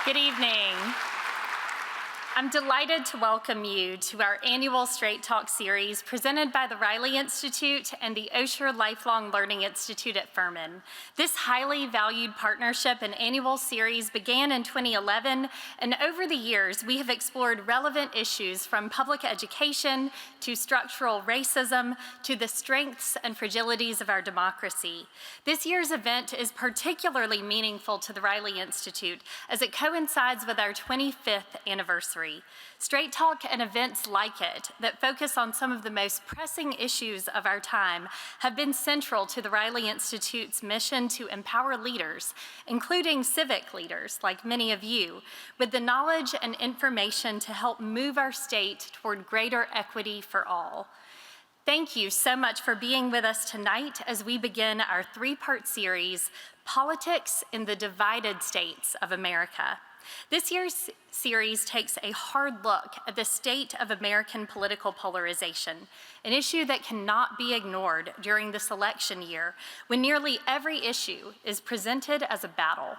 Good evening. I'm delighted to welcome you to our annual Straight Talk series presented by the Riley Institute and the Osher Lifelong Learning Institute at Furman. This highly valued partnership and annual series began in 2011, and over the years, we have explored relevant issues from public education to structural racism to the strengths and fragilities of our democracy. This year's event is particularly meaningful to the Riley Institute as it coincides with our 25th anniversary. Straight Talk and events like it that focus on some of the most pressing issues of our time have been central to the Riley Institute's mission to empower leaders, including civic leaders like many of you, with the knowledge and information to help move our state toward greater equity for all. Thank you so much for being with us tonight as we begin our three-part series, Politics in the Divided States of America. This year's series takes a hard look at the state of American political polarization, an issue that cannot be ignored during this election year when nearly every issue is presented as a battle.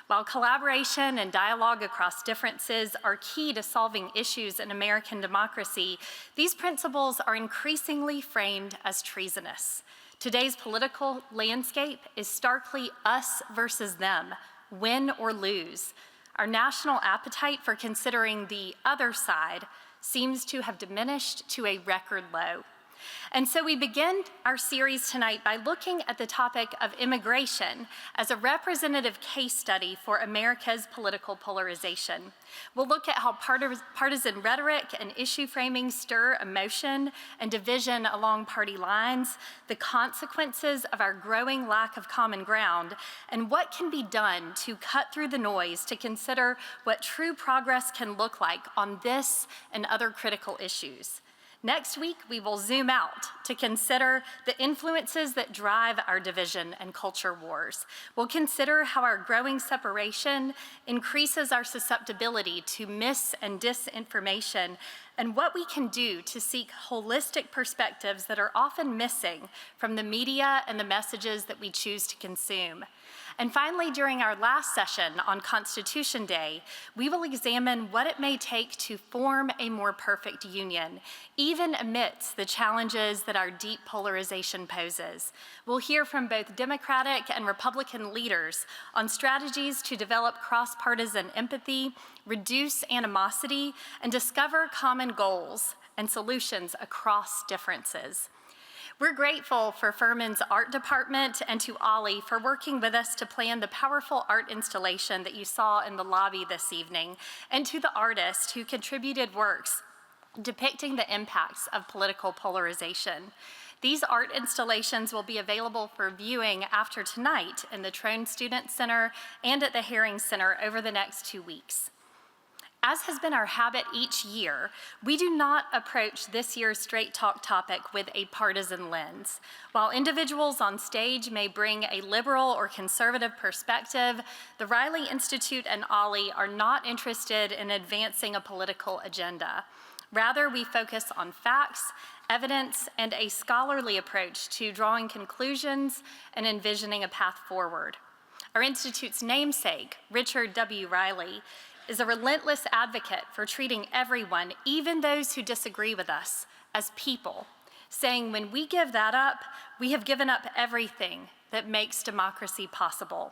While collaboration and dialogue across differences are key to solving issues in American democracy, these principles are increasingly framed as treasonous. Today's political landscape is starkly us versus them, win or lose. Our national appetite for considering the other side seems to have diminished to a record low. And so we begin our series tonight by looking at the topic of immigration as a representative case study for America's political polarization. We'll look at how partisan rhetoric and issue framing stir emotion and division along party lines, the consequences of our growing lack of common ground, and what can be done to cut through the noise to consider what true progress can look like on this and other critical issues. Next week, we will zoom out to consider the influences that drive our division and culture wars. We'll consider how our growing separation increases our susceptibility to mis- and disinformation and what we can do to seek holistic perspectives that are often missing from the media and the messages that we choose to consume. And finally, during our last session on Constitution Day, we will examine what it may take to form a more perfect union, even amidst the challenges that our deep polarization poses. We'll hear from both Democratic and Republican leaders on strategies to develop cross-partisan empathy, reduce animosity, and discover common goals and solutions across differences. We're grateful for Furman's art department and to Ollie for working with us to plan the powerful art installation that you saw in the lobby this evening, and to the artists who contributed works depicting the impacts of political polarization. These art installations will be available for viewing after tonight in the Trone Student Center and at the Herring Center over the next 2 weeks. As has been our habit each year, we do not approach this year's Straight Talk topic with a partisan lens. While individuals on stage may bring a liberal or conservative perspective, the Riley Institute and Ollie are not interested in advancing a political agenda. Rather, we focus on facts, evidence, and a scholarly approach to drawing conclusions and envisioning a path forward. Our Institute's namesake, Richard W. Riley, is a relentless advocate for treating everyone, even those who disagree with us, as people, saying when we give that up, we have given up everything that makes democracy possible.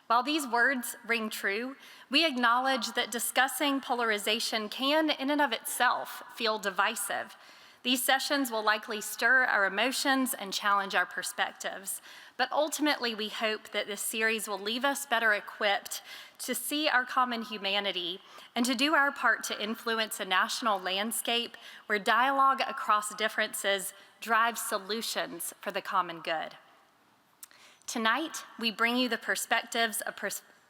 While these words ring true, we acknowledge that discussing polarization can, in and of itself, feel divisive. These sessions will likely stir our emotions and challenge our perspectives. But ultimately, we hope that this series will leave us better equipped to see our common humanity and to do our part to influence a national landscape where dialogue across differences drives solutions for the common good. Tonight, we bring you the perspectives of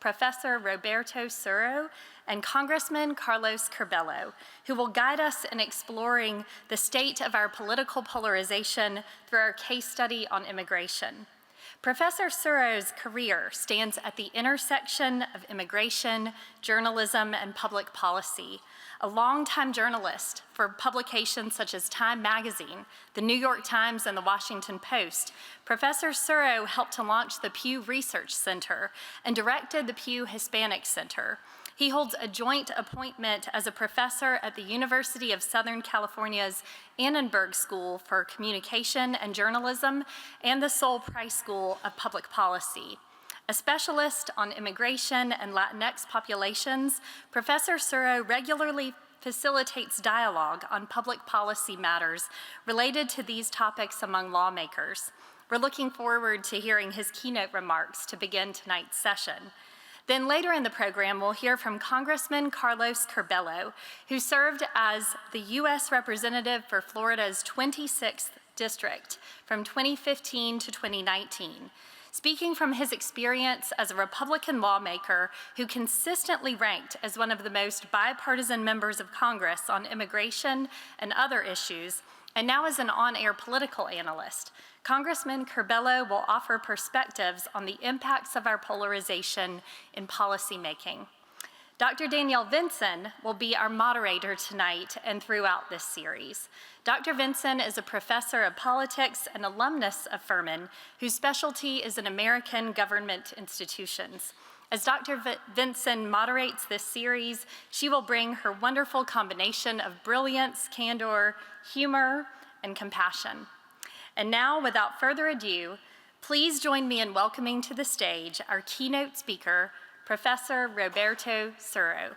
Professor Roberto Suro and Congressman Carlos Curbelo, who will guide us in exploring the state of our political polarization through our case study on immigration. Professor Suro's career stands at the intersection of immigration, journalism, and public policy. A longtime journalist for publications such as Time Magazine, the New York Times, and the Washington Post, Professor Suro helped to launch the Pew Research Center and directed the Pew Hispanic Center. He holds a joint appointment as a professor at the University of Southern California's Annenberg School for Communication and Journalism and the Sol Price School of Public Policy. A specialist on immigration and Latinx populations, Professor Suro regularly facilitates dialogue on public policy matters related to these topics among lawmakers. We're looking forward to hearing his keynote remarks to begin tonight's session. Then later in the program, we'll hear from Congressman Carlos Curbelo, who served as the U.S. Representative for Florida's 26th District from 2015 to 2019. Speaking from his experience as a Republican lawmaker who consistently ranked as one of the most bipartisan members of Congress on immigration and other issues, and now as an on-air political analyst, Congressman Curbelo will offer perspectives on the impacts of our polarization in policymaking. Dr. Danielle Vinson will be our moderator tonight and throughout this series. Dr. Vinson is a professor of politics and alumnus of Furman, whose specialty is in American government institutions. As Dr. Vinson moderates this series, she will bring her wonderful combination of brilliance, candor, humor, and compassion. And now, without further ado, please join me in welcoming to the stage our keynote speaker, Professor Roberto Suro.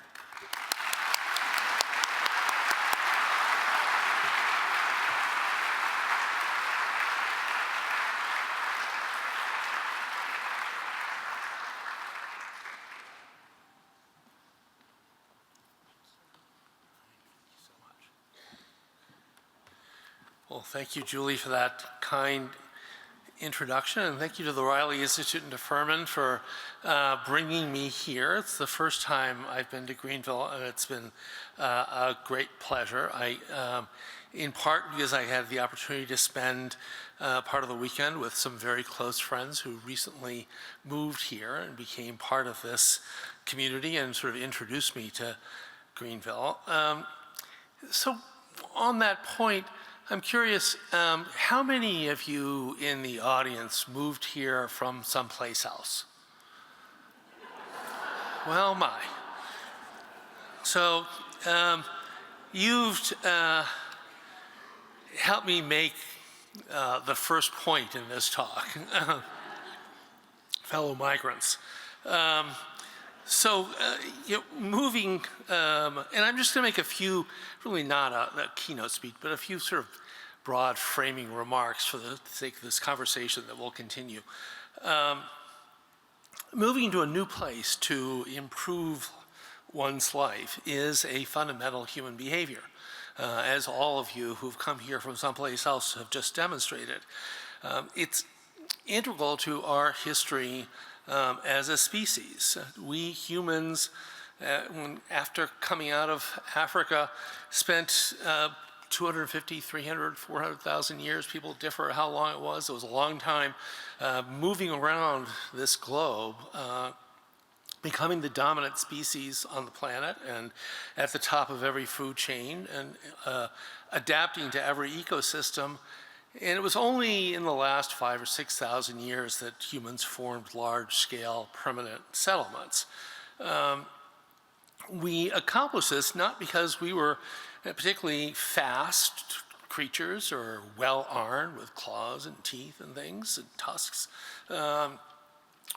Well, thank you, Julie, for that kind introduction, and thank you to the Riley Institute and to Furman for bringing me here. It's the first time I've been to Greenville, and it's been a great pleasure. In part because I had the opportunity to spend part of the weekend with some very close friends who recently moved here and became part of this community and sort of introduced me to Greenville. So on that point, I'm curious, how many of you in the audience moved here from someplace else? Well, my. So you've helped me make the first point in this talk, fellow migrants. Moving, and I'm just going to make a few, really not a keynote speech, but a few sort of broad framing remarks for the sake of this conversation that will continue. Moving to a new place to improve one's life is a fundamental human behavior, as all of you who've come here from someplace else have just demonstrated. It's integral to our history as a species. We humans, after coming out of Africa, spent 250, 300, 400,000 years. People differ how long it was. It was a long time moving around this globe, becoming the dominant species on the planet and at the top of every food chain and adapting to every ecosystem. And it was only in the last 5,000 or 6,000 years that humans formed large-scale permanent settlements. We accomplished this not because we were particularly fast creatures or well-armed with claws and teeth and things and tusks.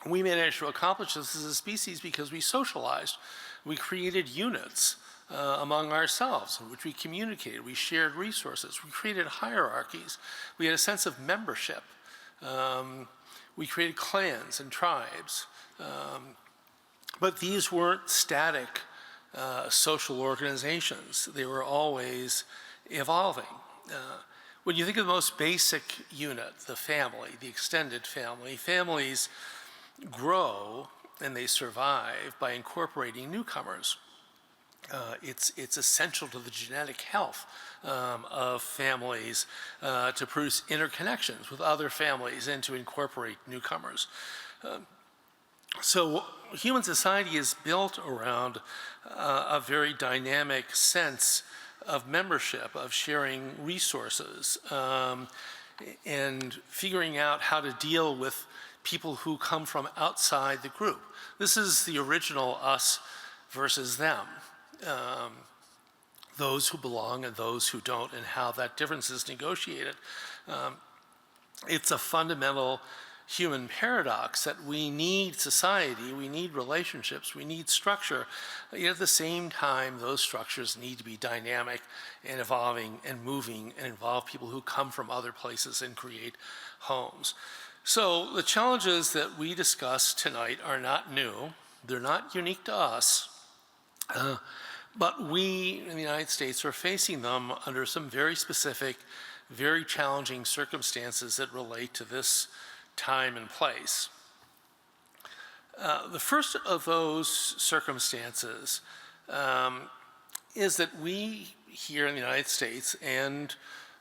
We managed to accomplish this as a species because we socialized. We created units among ourselves in which we communicated. We shared resources. We created hierarchies. We had a sense of membership. We created clans and tribes. But these weren't static social organizations. They were always evolving. When you think of the most basic unit, the family, the extended family, families grow and they survive by incorporating newcomers. It's essential to the genetic health of families to produce interconnections with other families and to incorporate newcomers. So human society is built around a very dynamic sense of membership, of sharing resources, and figuring out how to deal with people who come from outside the group. This is the original us versus them, those who belong and those who don't, and how that difference is negotiated. It's a fundamental human paradox that we need society, we need relationships, we need structure, yet at the same time those structures need to be dynamic and evolving and moving and involve people who come from other places and create homes. So the challenges that we discuss tonight are not new, they're not unique to us, but we in the United States are facing them under some very specific, very challenging circumstances that relate to this time and place. The first of those circumstances is that we here in the United States and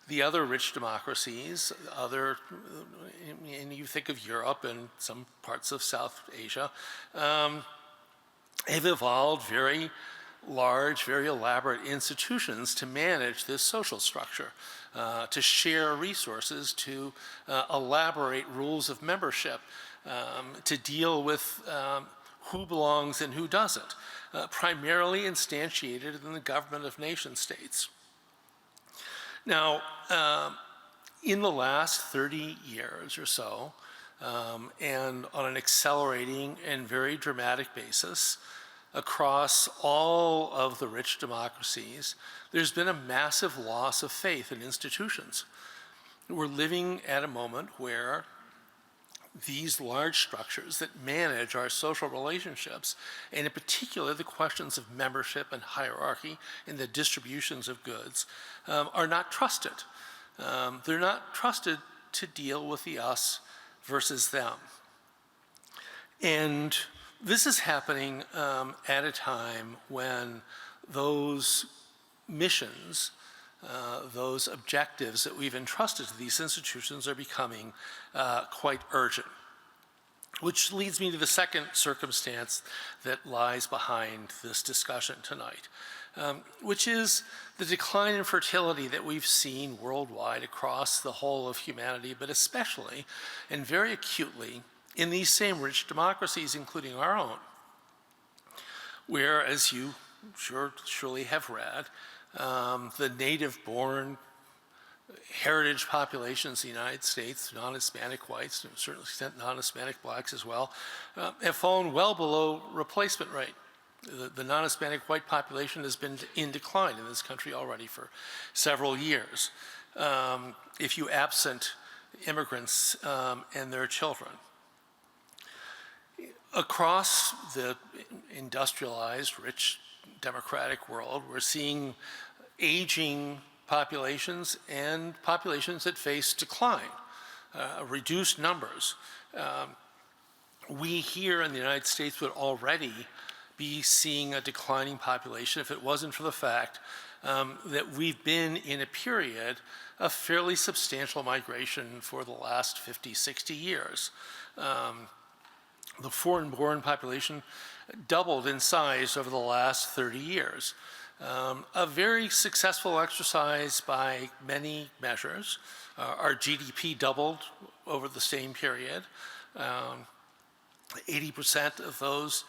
the other rich democracies, and you think of Europe and some parts of South Asia, have evolved very large, very elaborate institutions to manage this social structure, to share resources, to elaborate rules of membership, to deal with who belongs and who doesn't, primarily instantiated in the government of nation states. Now, in the last 30 years or so, and on an accelerating and very dramatic basis, across all of the rich democracies, there's been a massive loss of faith in institutions. We're living at a moment where these large structures that manage our social relationships, and in particular the questions of membership and hierarchy and the distributions of goods, are not trusted. They're not trusted to deal with the us versus them. And this is happening at a time when those missions, those objectives that we've entrusted to these institutions are becoming quite urgent. Which leads me to the second circumstance that lies behind this discussion tonight, which is the decline in fertility that we've seen worldwide across the whole of humanity, but especially and very acutely in these same rich democracies, including our own, where, as you surely have read, the native-born heritage populations in the United States, non-Hispanic whites, to a certain extent non-Hispanic blacks as well, have fallen well below replacement rate. The non-Hispanic white population has been in decline in this country already for several years, if you absent immigrants and their children. Across the industrialized, rich, democratic world, we're seeing aging populations and populations that face decline, reduced numbers. We here in the United States would already be seeing a declining population if it wasn't for the fact that we've been in a period of fairly substantial migration for the last 50, 60 years. The foreign-born population doubled in size over the last 30 years. A very successful exercise by many measures. Our GDP doubled over the same period. 80% of those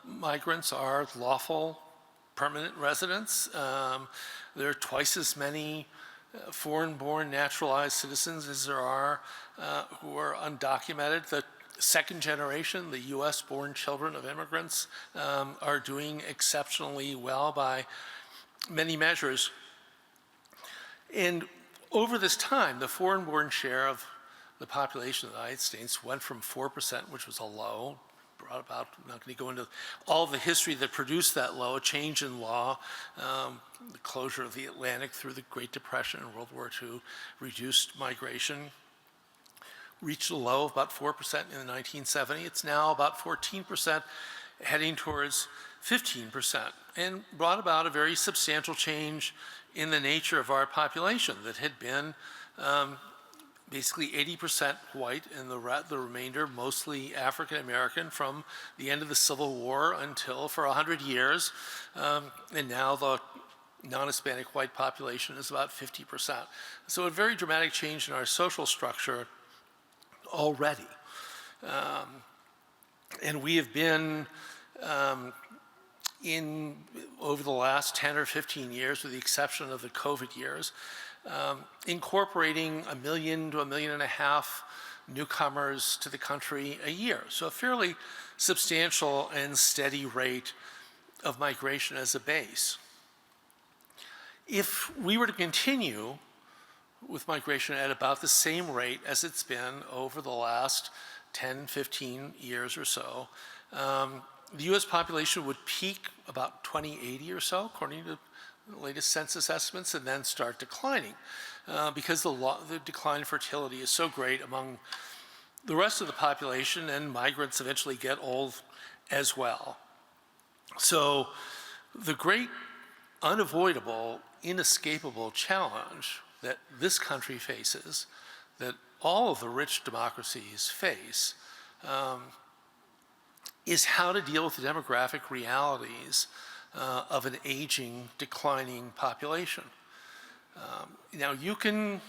migrants are lawful permanent residents. There are twice as many foreign-born naturalized citizens as there are who are undocumented. The second generation, the US-born children of immigrants, are doing exceptionally well by many measures. And over this time, the foreign-born share of the population of the United States went from 4%, which was a low, brought about, I'm not going to go into all the history that produced that low, a change in law, the closure of the Atlantic through the Great Depression and World War II, reduced migration, reached a low of about 4% in the 1970s. It's now about 14%, heading towards 15%, and brought about a very substantial change in the nature of our population that had been basically 80% white and the remainder mostly African American from the end of the Civil War until for 100 years. And now the non-Hispanic white population is about 50%. So a very dramatic change in our social structure already. And we have been over the last 10 or 15 years, with the exception of the COVID years, incorporating 1 million to 1.5 million newcomers to the country a year. So a fairly substantial and steady rate of migration as a base. If we were to continue with migration at about the same rate as it's been over the last 10, 15 years or so, the U.S. population would peak about 2080 or so, according to the latest census estimates, and then start declining because the decline in fertility is so great among the rest of the population, and migrants eventually get old as well. So the great, unavoidable, inescapable challenge that this country faces, that all of the rich democracies face, is how to deal with the demographic realities of an aging, declining population. Now, you can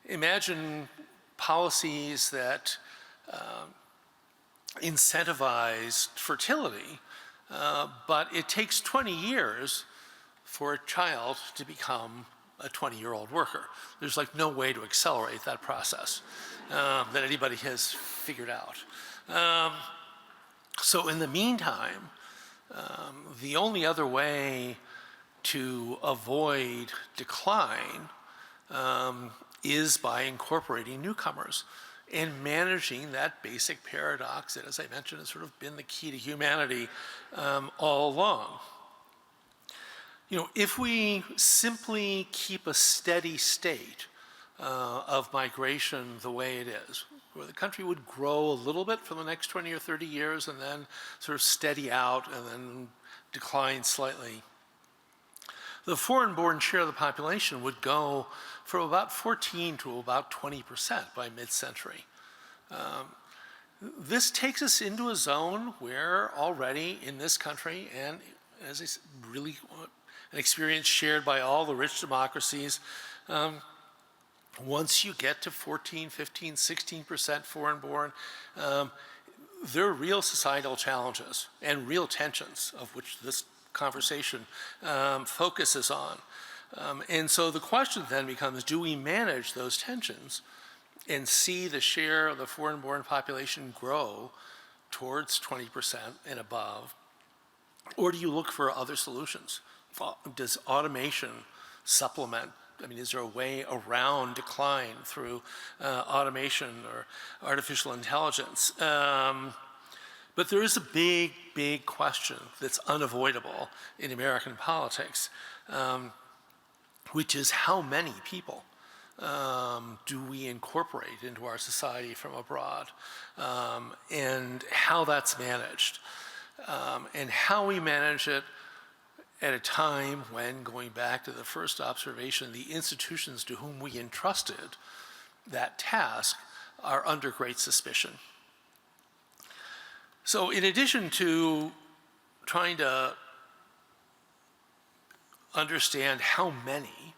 imagine policies that incentivize fertility, but it takes 20 years for a child to become a 20-year-old worker. There's like no way to accelerate that process that anybody has figured out. So in the meantime, the only other way to avoid decline is by incorporating newcomers and managing that basic paradox that, as I mentioned, has sort of been the key to humanity all along. If we simply keep a steady state of migration the way it is, where the country would grow a little bit for the next 20 or 30 years and then sort of steady out and then decline slightly, the foreign-born share of the population would go from about 14 to about 20% by mid-century. This takes us into a zone where already in this country, and as I said, really an experience shared by all the rich democracies, once you get to 14, 15, 16% foreign-born, there are real societal challenges and real tensions, of which this conversation focuses on. And so the question then becomes, do we manage those tensions and see the share of the foreign-born population grow towards 20% and above? Or do you look for other solutions? Does automation supplement? I mean, is there a way around decline through automation or artificial intelligence? But there is a big, big question that's unavoidable in American politics, which is how many people do we incorporate into our society from abroad, and how that's managed, and how we manage it at a time when, going back to the first observation, the institutions to whom we entrusted that task are under great suspicion. So in addition to trying to understand how many,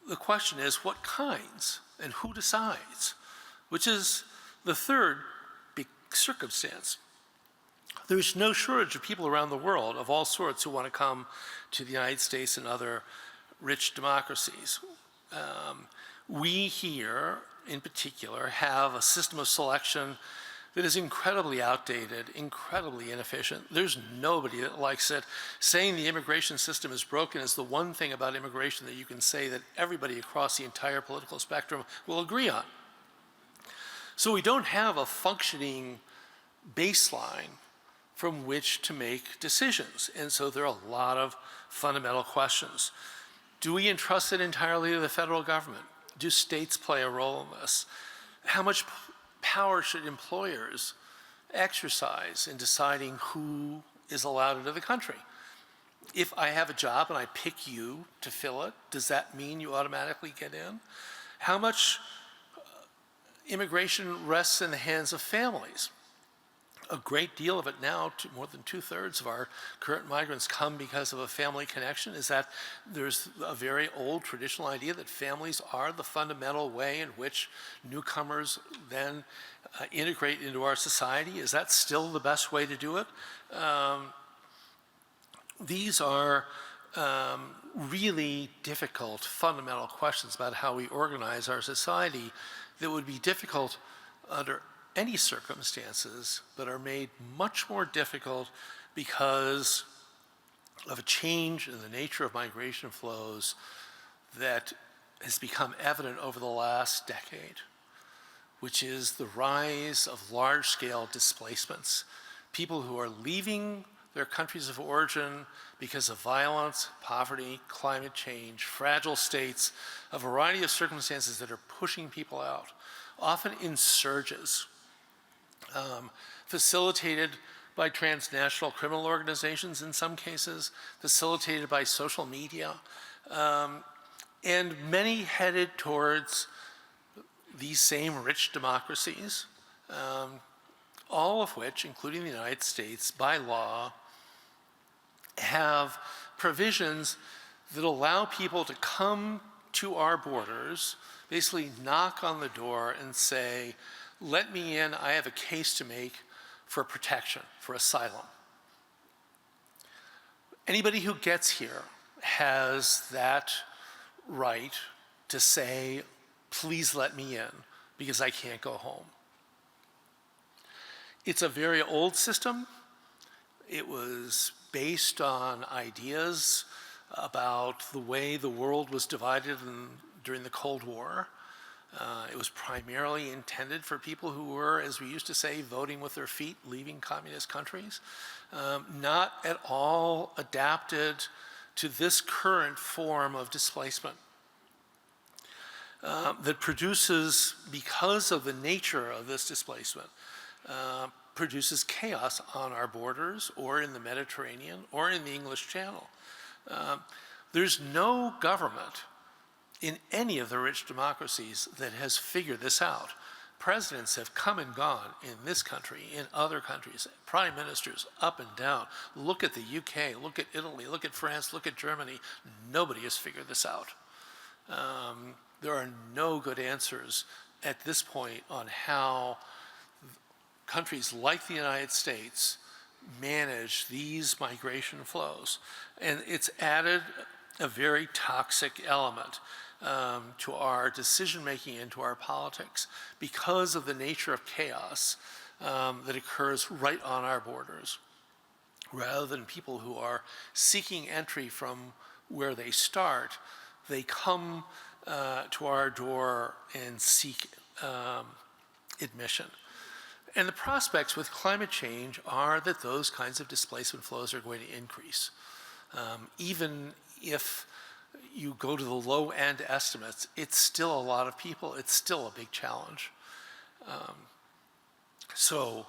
the question is what kinds and who decides, which is the third big circumstance. There's no shortage of people around the world of all sorts who want to come to the United States and other rich democracies. We here, in particular, have a system of selection that is incredibly outdated, incredibly inefficient. There's nobody that likes it. Saying the immigration system is broken is the one thing about immigration that you can say that everybody across the entire political spectrum will agree on. So we don't have a functioning baseline from which to make decisions. And so there are a lot of fundamental questions. Do we entrust it entirely to the federal government? Do states play a role in this? How much power should employers exercise in deciding who is allowed into the country? If I have a job and I pick you to fill it, does that mean you automatically get in? How much immigration rests in the hands of families? A great deal of it now, more than 2/3 of our current migrants come because of a family connection. Is that there's a very old traditional idea that families are the fundamental way in which newcomers then integrate into our society? Is that still the best way to do it? These are really difficult, fundamental questions about how we organize our society that would be difficult under any circumstances, but are made much more difficult because of a change in the nature of migration flows that has become evident over the last decade, which is the rise of large-scale displacements. People who are leaving their countries of origin because of violence, poverty, climate change, fragile states, a variety of circumstances that are pushing people out, often in surges, facilitated by transnational criminal organizations in some cases, facilitated by social media, and many headed towards these same rich democracies, all of which, including the United States, by law, have provisions that allow people to come to our borders, basically knock on the door and say, let me in, I have a case to make for protection, for asylum. Anybody who gets here has that right to say, please let me in because I can't go home. It's a very old system. It was based on ideas about the way the world was divided during the Cold War. It was primarily intended for people who were, as we used to say, voting with their feet, leaving communist countries. Not at all adapted to this current form of displacement that produces, because of the nature of this displacement, produces chaos on our borders or in the Mediterranean or in the English Channel. There's no government in any of the rich democracies that has figured this out. Presidents have come and gone in this country, in other countries, prime ministers up and down. Look at the UK, look at Italy, look at France, look at Germany. Nobody has figured this out. There are no good answers at this point on how countries like the United States manage these migration flows. And it's added a very toxic element to our decision-making and to our politics because of the nature of chaos that occurs right on our borders. Rather than people who are seeking entry from where they start, they come to our door and seek admission. And the prospects with climate change are that those kinds of displacement flows are going to increase. Even if you go to the low-end estimates, it's still a lot of people. It's still a big challenge. So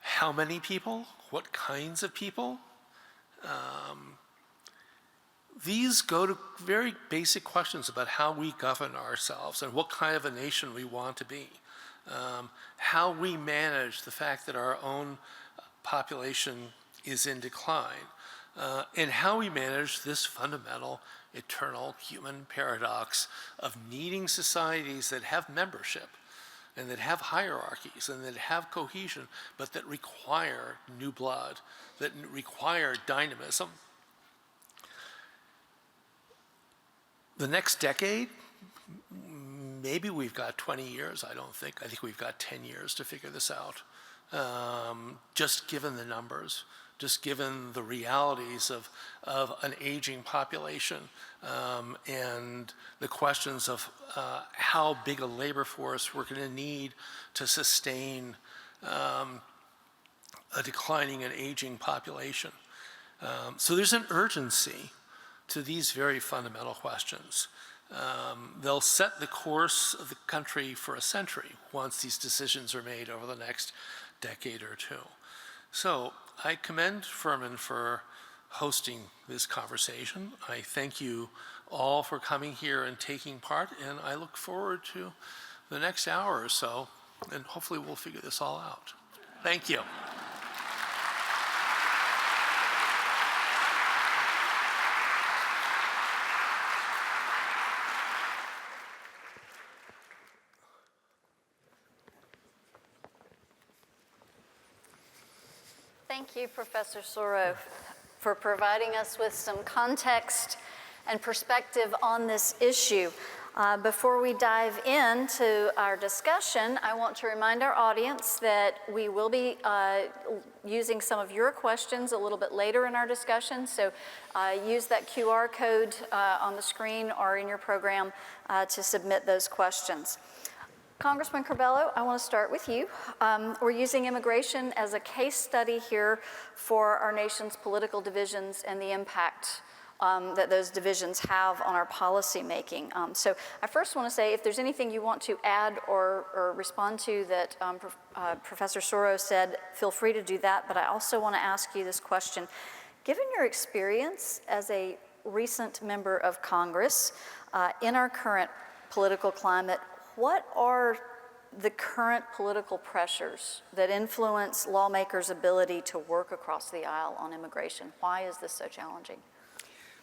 how many people? What kinds of people? These go to very basic questions about how we govern ourselves and what kind of a nation we want to be. How we manage the fact that our own population is in decline, and how we manage this fundamental, eternal human paradox of needing societies that have membership and that have hierarchies and that have cohesion, but that require new blood, that require dynamism. The next decade, maybe we've got 20 years, I don't think. I think we've got 10 years to figure this out, just given the numbers, just given the realities of an aging population and the questions of how big a labor force we're going to need to sustain a declining and aging population. So there's an urgency to these very fundamental questions. They'll set the course of the country for a century once these decisions are made over the next decade or two. So I commend Furman for hosting this conversation. I thank you all for coming here and taking part, and I look forward to the next hour or so, and hopefully we'll figure this all out. Thank you. Thank you, Professor Suro. for providing us with some context and perspective on this issue. Before we dive into our discussion, I want to remind our audience that we will be using some of your questions a little bit later in our discussion, so use that QR code on the screen or in your program to submit those questions. Congressman Curbelo, I want to start with you. We're using immigration as a case study here for our nation's political divisions and the impact that those divisions have on our policy making. So I first want to say, if there's anything you want to add or respond to that Professor Suro said, feel free to do that. But I also want to ask you this question. Given your experience as a recent member of Congress in our current political climate, what are the current political pressures that influence lawmakers' ability to work across the aisle on immigration? Why is this so challenging?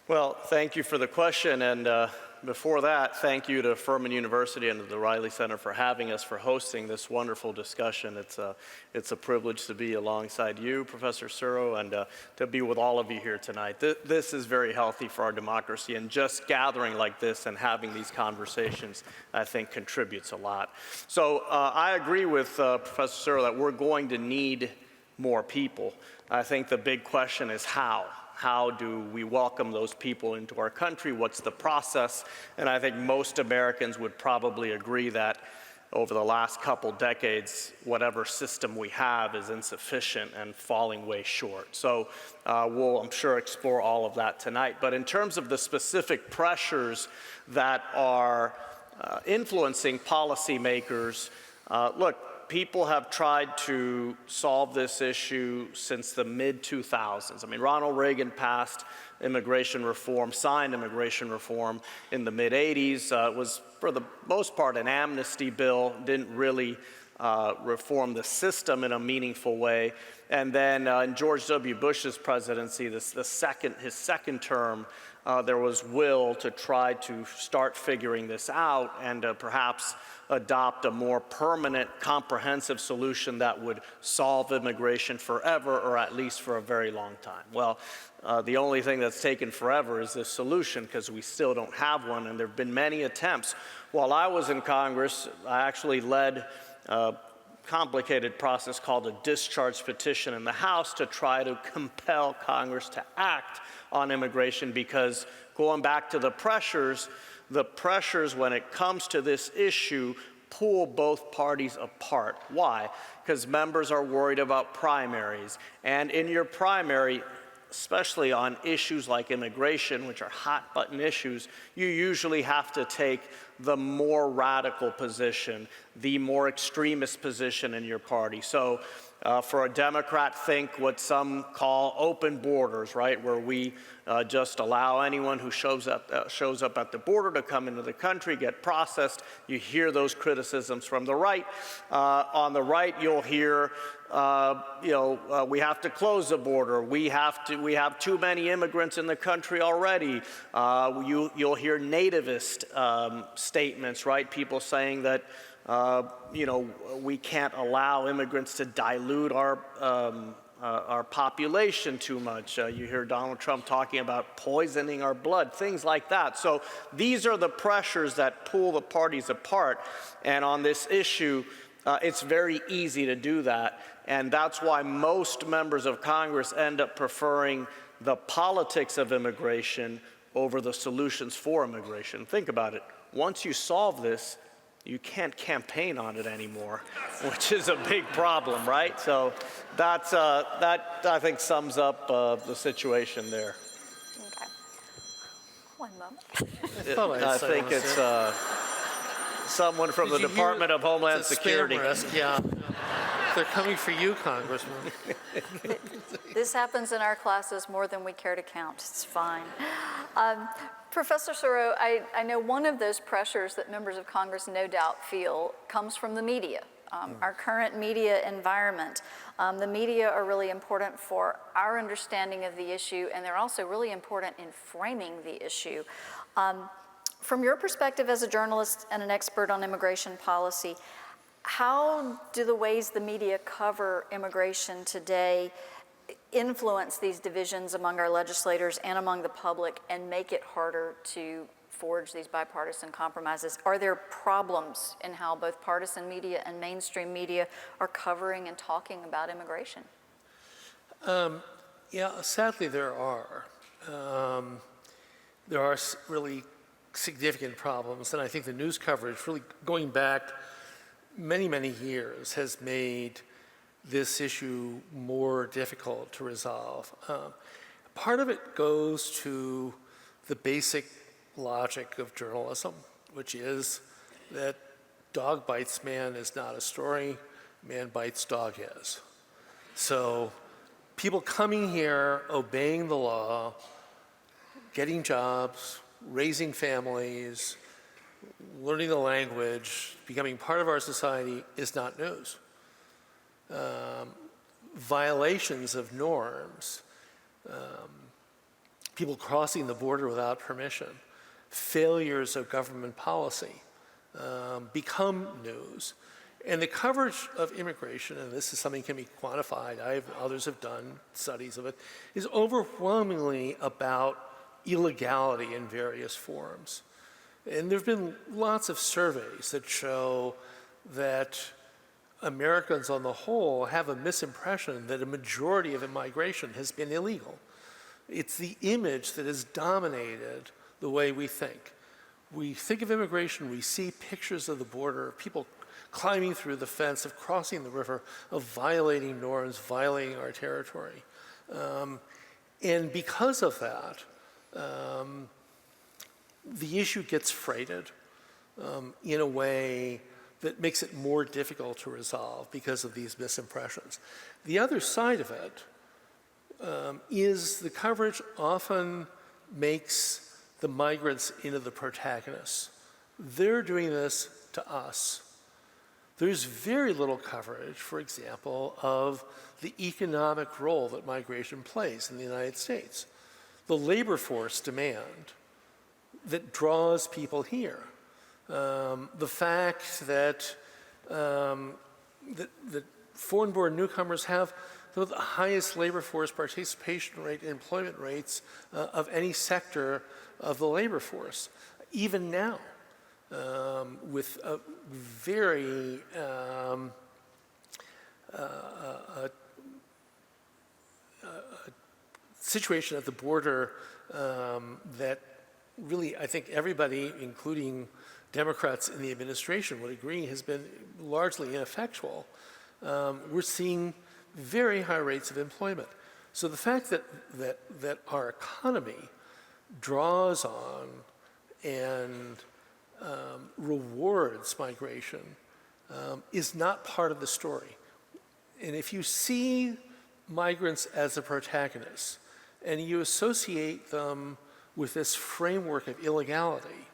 Well, thank you for the question, and before that, thank you to Furman University and to the Riley Center for having us, for hosting this wonderful discussion. It's a privilege to be alongside you, Professor Suro, and to be with all of you here tonight. This is very healthy for our democracy, and just gathering like this and having these conversations, I think, contributes a lot. So I agree with Professor Suro that we're going to need more people. I think the big question is how. How do we welcome those people into our country? What's the process? And I think most Americans would probably agree that over the last couple decades, whatever system we have is insufficient and falling way short. So we'll, I'm sure, explore all of that tonight. But in terms of the specific pressures that are influencing policymakers, look, people have tried to solve this issue since the mid-2000s. I mean, Ronald Reagan passed immigration reform, signed immigration reform in the mid-80s. It was, for the most part, an amnesty bill, didn't really reform the system in a meaningful way. And then in George W. Bush's presidency, his second term, there was will to try to start figuring this out and perhaps adopt a more permanent, comprehensive solution that would solve immigration forever, or at least for a very long time. Well, the only thing that's taken forever is this solution, because we still don't have one, and there have been many attempts. While I was in Congress, I actually led a complicated process called a discharge petition in the House to try to compel Congress to act on immigration, because going back to the pressures when it comes to this issue pull both parties apart. Why? Because members are worried about primaries. And in your primary, especially on issues like immigration, which are hot button issues, you usually have to take the more radical position, the more extremist position in your party. So for a Democrat, think what some call open borders, right, where we just allow anyone who shows up at the border to come into the country, get processed. You hear those criticisms from the right. On the right, you'll hear, we have to close the border. We have too many immigrants in the country already. You'll hear nativist statements, right? People saying that we can't allow immigrants to dilute our population too much. You hear Donald Trump talking about poisoning our blood, things like that. So these are the pressures that pull the parties apart. And on this issue, it's very easy to do that. And that's why most members of Congress end up preferring the politics of immigration over the solutions for immigration. Think about it. Once you solve this, you can't campaign on it anymore, which is a big problem, right? So that I think sums up the situation there. Okay. One moment. I think it's someone from the Department of Homeland Security. Yeah. They're coming for you, Congressman. This happens in our classes more than we care to count. It's fine. Professor Suro, I know one of those pressures that members of Congress no doubt feel comes from the media, our current media environment. The media are really important for our understanding of the issue, and they're also really important in framing the issue. From your perspective as a journalist and an expert on immigration policy, how do the ways the media cover immigration today influence these divisions among our legislators and among the public and make it harder to forge these bipartisan compromises? Are there problems in how both partisan media and mainstream media are covering and talking about immigration? Yeah, sadly there are. There are really significant problems, and I think the news coverage, really going back many, many years, has made this issue more difficult to resolve. Part of it goes to the basic logic of journalism, which is that dog bites man is not a story, man bites dog is. So people coming here, obeying the law, getting jobs, raising families, learning the language, becoming part of our society is not news. Violations of norms, people crossing the border without permission, failures of government policy become news. And the coverage of immigration, and this is something that can be quantified, others have done studies of it, is overwhelmingly about illegality in various forms. And there have been lots of surveys that show that Americans on the whole have a misimpression that a majority of immigration has been illegal. It's the image that has dominated the way we think. We think of immigration, we see pictures of the border, people climbing through the fence, of crossing the river, of violating norms, violating our territory. And because of that, the issue gets freighted in a way that makes it more difficult to resolve because of these misimpressions. The other side of it is the coverage often makes the migrants into the protagonists. They're doing this to us. There's very little coverage, for example, of the economic role that migration plays in the United States. The labor force demand that draws people here. The fact that, that foreign-born newcomers have the highest labor force participation rate and employment rates of any sector of the labor force, even now, with a very situation at the border that really, I think everybody, including Democrats in the administration, would agree has been largely ineffectual. We're seeing very high rates of employment. So the fact that our economy draws on and rewards migration is not part of the story. And if you see migrants as a protagonist and you associate them with this framework of illegality,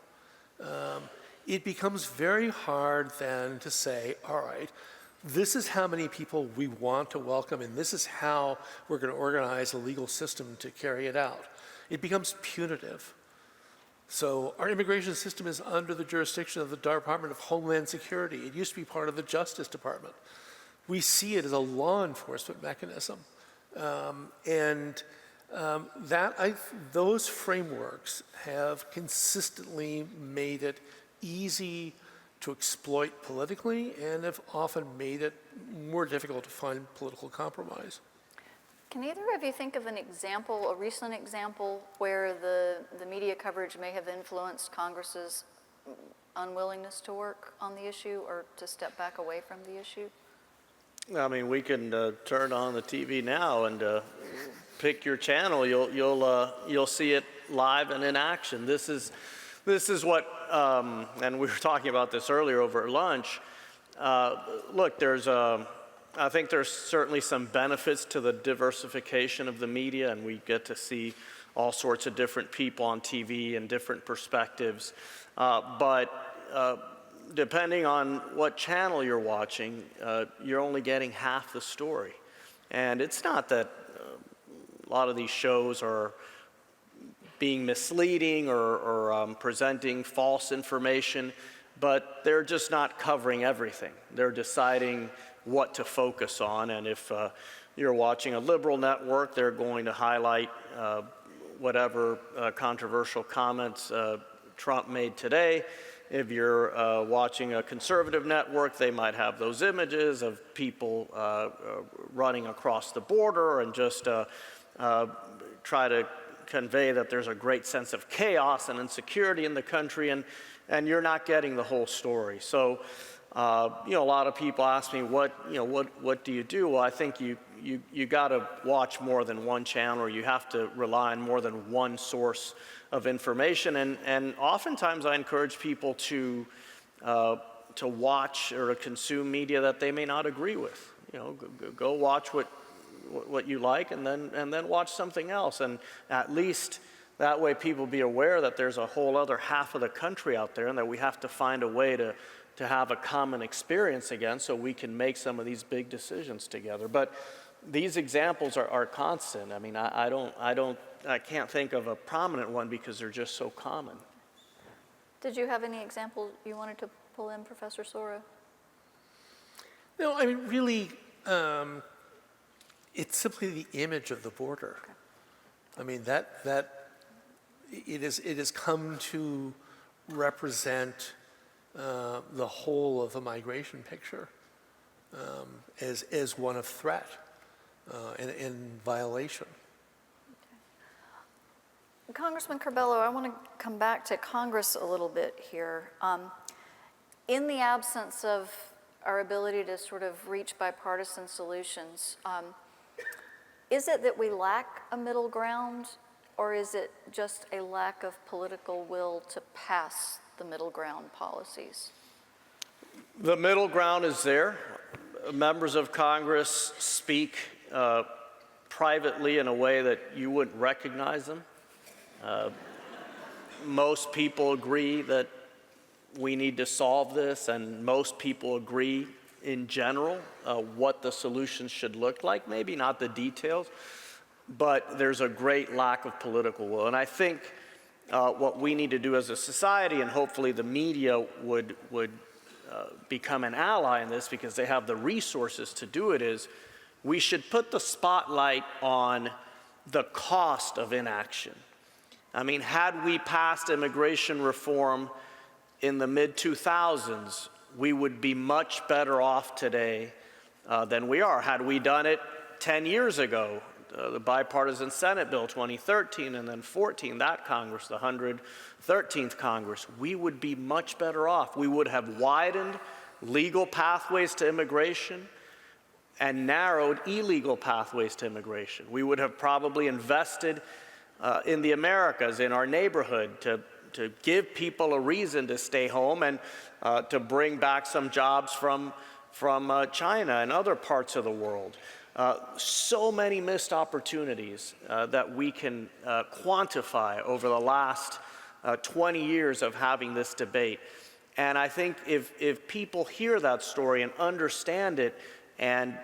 it becomes very hard then to say, all right, this is how many people we want to welcome, and this is how we're going to organize a legal system to carry it out. It becomes punitive. So our immigration system is under the jurisdiction of the Department of Homeland Security. It used to be part of the Justice Department. We see it as a law enforcement mechanism. Those frameworks have consistently made it easy to exploit politically and have often made it more difficult to find political compromise. Can either of you think of an example, a recent example, where the media coverage may have influenced Congress's unwillingness to work on the issue or to step back away from the issue? I mean, we can turn on the TV now and pick your channel. You'll see it live and in action. This is what, and we were talking about this earlier over at lunch. Look, I think there's certainly some benefits to the diversification of the media, and we get to see all sorts of different people on TV and different perspectives. But depending on what channel you're watching, you're only getting half the story. And it's not that a lot of these shows are being misleading or presenting false information, but they're just not covering everything. They're deciding what to focus on, and if you're watching a liberal network, they're going to highlight whatever controversial comments Trump made today. If you're watching a conservative network, they might have those images of people running across the border and just try to convey that there's a great sense of chaos and insecurity in the country, and you're not getting the whole story. So, a lot of people ask me, what do you do? Well, I think you got to watch more than one channel, or you have to rely on more than one source of information. And oftentimes I encourage people to watch or to consume media that they may not agree with. Go watch what you like, and then watch something else. And at least that way people be aware that there's a whole other half of the country out there, and that we have to find a way to have a common experience again, so we can make some of these big decisions together. But these examples are constant. I mean, I can't think of a prominent one because they're just so common. Did you have any examples you wanted to pull in, Professor Suro? No, I mean, really, it's simply the image of the border. Okay. I mean, it has come to represent the whole of the migration picture as one of threat and violation. Okay. Congressman Curbelo, I want to come back to Congress a little bit here. In the absence of our ability to sort of reach bipartisan solutions, is it that we lack a middle ground, or is it just a lack of political will to pass the middle ground policies? The middle ground is there. Members of Congress speak privately in a way that you wouldn't recognize them. Most people agree that we need to solve this, and most people agree in general what the solutions should look like, maybe not the details, but there's a great lack of political will. And I think what we need to do as a society, and hopefully the media would become an ally in this because they have the resources to do it, is we should put the spotlight on the cost of inaction. I mean, had we passed immigration reform in the mid-2000s, we would be much better off today than we are. Had we done it 10 years ago, the bipartisan Senate bill 2013 and then 14, that Congress, the 113th Congress, we would be much better off. We would have widened legal pathways to immigration and narrowed illegal pathways to immigration. We would have probably invested in the Americas, in our neighborhood, to give people a reason to stay home and to bring back some jobs from China and other parts of the world. So many missed opportunities that we can quantify over the last 20 years of having this debate. And I think if people hear that story and understand it and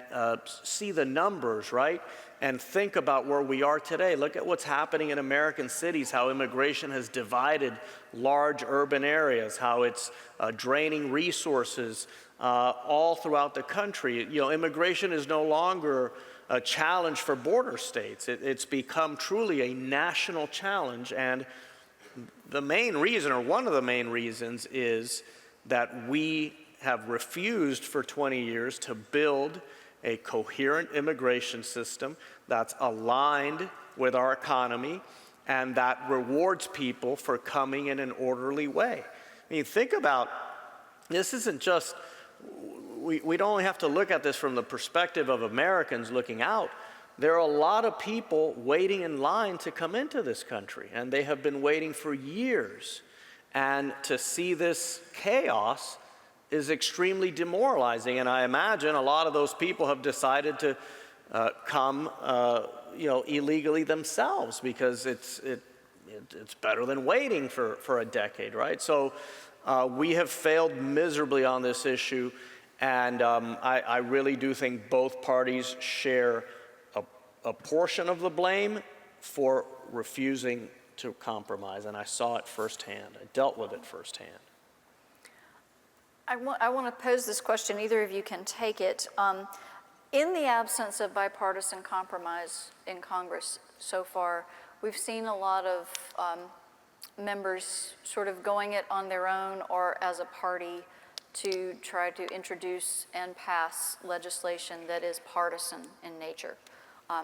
see the numbers, right, and think about where we are today. Look at what's happening in American cities, how immigration has divided large urban areas, how it's draining resources all throughout the country. Immigration is no longer a challenge for border states. It's become truly a national challenge, and the main reason, or one of the main reasons, is that we have refused for 20 years to build a coherent immigration system that's aligned with our economy and that rewards people for coming in an orderly way. I mean, think about, this isn't just, we don't only have to look at this from the perspective of Americans looking out. There are a lot of people waiting in line to come into this country, and they have been waiting for years. And to see this chaos is extremely demoralizing, and I imagine a lot of those people have decided to come, illegally themselves because it's better than waiting for a decade, right? So we have failed miserably on this issue, and I really do think both parties share a portion of the blame for refusing to compromise, and I saw it firsthand. I dealt with it firsthand. I want to pose this question. Either of you can take it. In the absence of bipartisan compromise in Congress so far, we've seen a lot of members sort of going it on their own or as a party to try to introduce and pass legislation that is partisan in nature.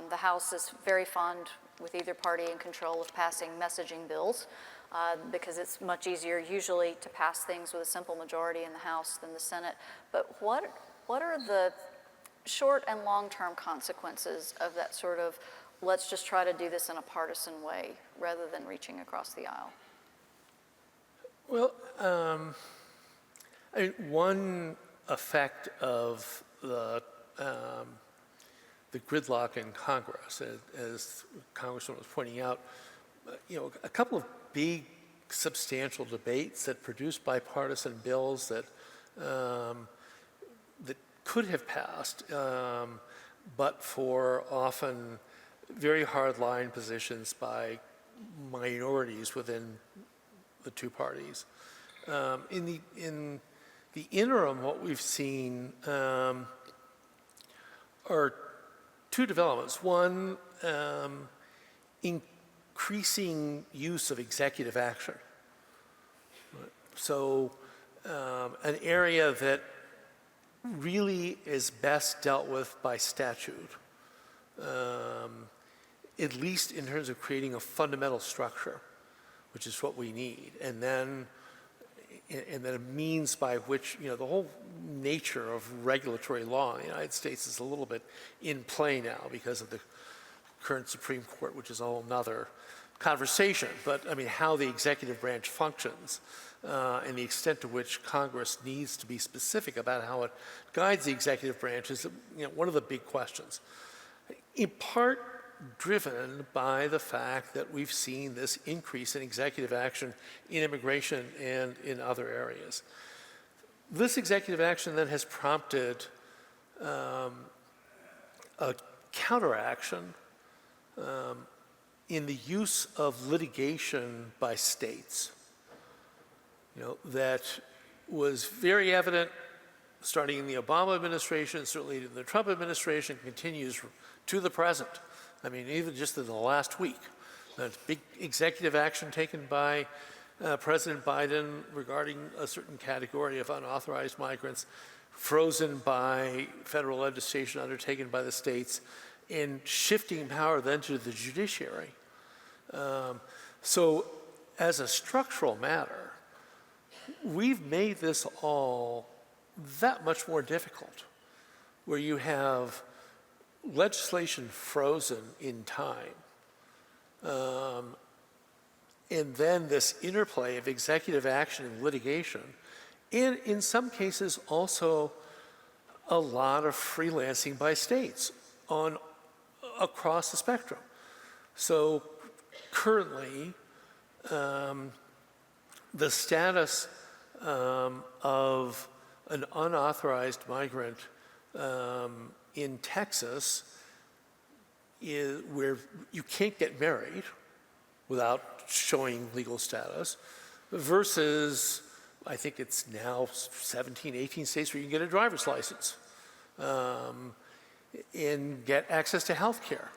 The House is very fond, with either party in control, of passing messaging bills because it's much easier usually to pass things with a simple majority in the House than the Senate. But what are the short and long-term consequences of that sort of, let's just try to do this in a partisan way rather than reaching across the aisle? Well, I mean, one effect of the gridlock in Congress, as Congressman was pointing out, a couple of big, substantial debates that produced bipartisan bills that could have passed, but for often very hard-line positions by minorities within the two parties. In the interim, what we've seen are two developments. One, increasing use of executive action. So an area that really is best dealt with by statute, at least in terms of creating a fundamental structure, which is what we need, and then a means by which, the whole nature of regulatory law in the United States is a little bit in play now because of the current Supreme Court, which is a whole nother conversation. But I mean, how the executive branch functions and the extent to which Congress needs to be specific about how it guides the executive branch is, one of the big questions. In part driven by the fact that we've seen this increase in executive action in immigration and in other areas. This executive action then has prompted a counteraction in the use of litigation by states. That was very evident starting in the Obama administration, certainly in the Trump administration, continues to the present. I mean, even just in the last week, there's big executive action taken by President Biden regarding a certain category of unauthorized migrants, frozen by federal legislation undertaken by the states, and shifting power then to the judiciary. So as a structural matter, we've made this all that much more difficult, where you have legislation frozen in time, and then this interplay of executive action and litigation, and in some cases also a lot of freelancing by states across the spectrum. So currently, the status of an unauthorized migrant in Texas is where you can't get married without showing legal status, versus I think it's now 17, 18 states where you can get a driver's license and get access to health care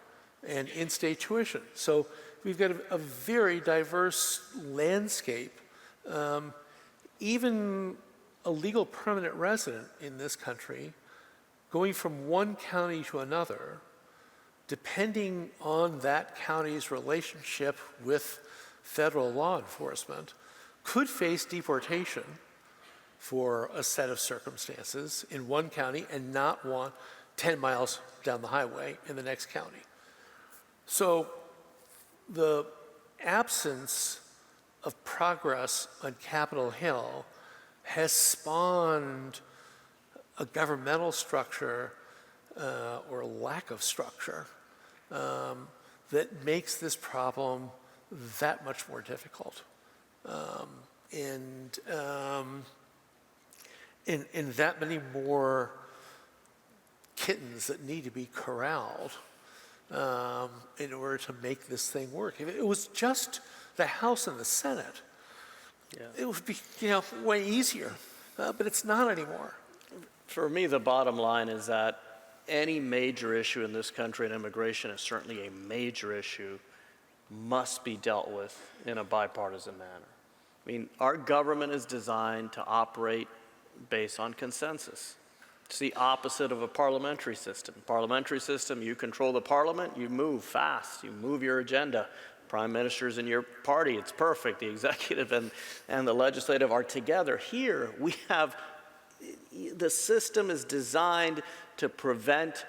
and in-state tuition. So we've got a very diverse landscape. Even a legal permanent resident in this country going from one county to another, depending on that county's relationship with federal law enforcement, could face deportation for a set of circumstances in one county and not want 10 miles down the highway in the next county. So the absence of progress on Capitol Hill has spawned a governmental structure or lack of structure that makes this problem that much more difficult. And that many more kittens that need to be corralled in order to make this thing work. If it was just the House and the Senate, it would be way easier, but it's not anymore. For me, the bottom line is that any major issue in this country, and immigration is certainly a major issue, must be dealt with in a bipartisan manner. I mean, our government is designed to operate based on consensus. It's the opposite of a parliamentary system. Parliamentary system, you control the parliament, you move fast, you move your agenda. Prime ministers in your party, it's perfect. The executive and the legislative are together. Here, we have, the system is designed to prevent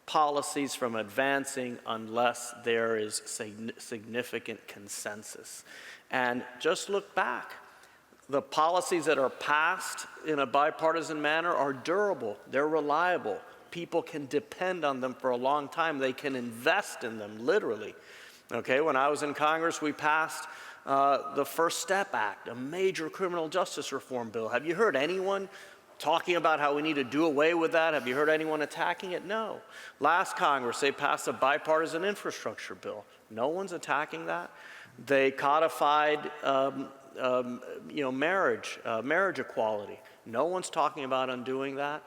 policies from advancing unless there is significant consensus. And just look back. The policies that are passed in a bipartisan manner are durable, they're reliable. People can depend on them for a long time. They can invest in them, literally. Okay, when I was in Congress, we passed the First Step Act, a major criminal justice reform bill. Have you heard anyone talking about how we need to do away with that? Have you heard anyone attacking it? No. Last Congress, they passed a bipartisan infrastructure bill. No one's attacking that. They codified marriage equality. No one's talking about undoing that.